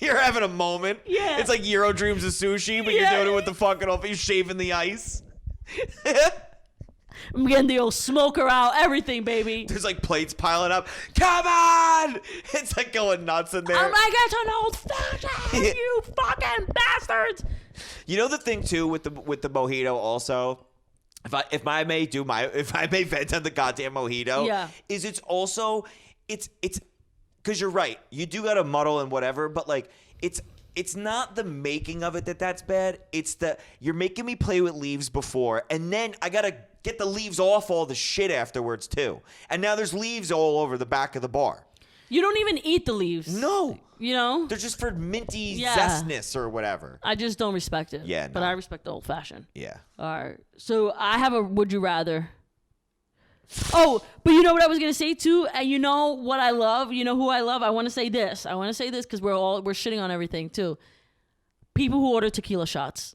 having a moment. Yeah. It's like Euro Dreams of sushi, but you're doing it with the fucking old. You're shaving the ice. I'm getting the old smoker out, everything, baby. There's like plates piling up. Come on! It's like going nuts in there. I'm like, it's an old fashioned, you fucking bastards. You know the thing too with the mojito also. If I may vent on the goddamn mojito, is it's also it's because you're right. You do got to muddle and whatever, but like it's not the making of it that's bad. It's that you're making me play with leaves before, and then I gotta get the leaves off all the shit afterwards too. And now there's leaves all over the back of the bar. You don't even eat the leaves. No. You know? They're just for minty zestness or whatever. I just don't respect it. Yeah, no. But I respect the old fashioned. Yeah. All right. So I have a would you rather. Oh, but you know what I was going to say too? And you know what I love? You know who I love? I want to say this because we're shitting on everything too. People who order tequila shots.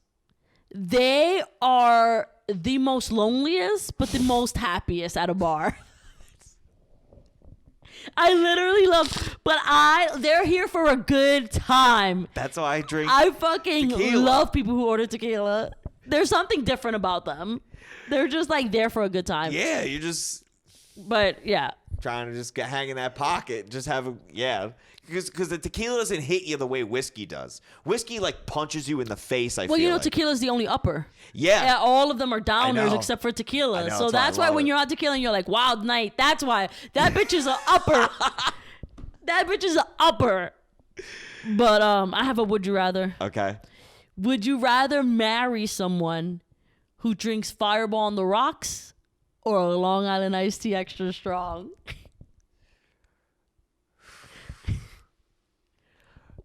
They are the most loneliest, but the most happiest at a bar. I literally love, but they're here for a good time. That's why I drink. I fucking tequila. love people who order tequila. There's something different about them. They're just like there for a good time. Yeah, you just. But yeah. Trying to just hang in that pocket, just have because the tequila doesn't hit you the way whiskey does. Whiskey like punches you in the face. I feel like. Tequila's the only upper. Yeah, all of them are downers except for tequila. I know, so that's why when you're on tequila and you're like Wild Night, that's why that bitch is an upper. That bitch is an upper. But I have a would you rather. Okay. Would you rather marry someone who drinks Fireball on the rocks or a Long Island iced tea extra strong?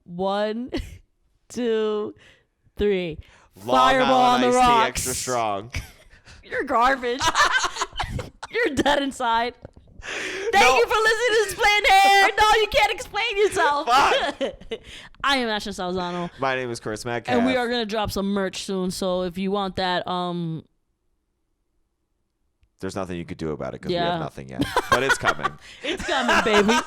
1, 2, 3. Fireball on the rocks. Tea extra strong. You're garbage. You're dead inside. Thank you for listening to Splittin Hair. No, you can't explain yourself. I am Ashlynn Salzano. My name is Chris Metcalf. And we are going to drop some merch soon. So if you want that, there's nothing you could do about it because we Yeah. have nothing yet. But it's coming. It's coming, baby.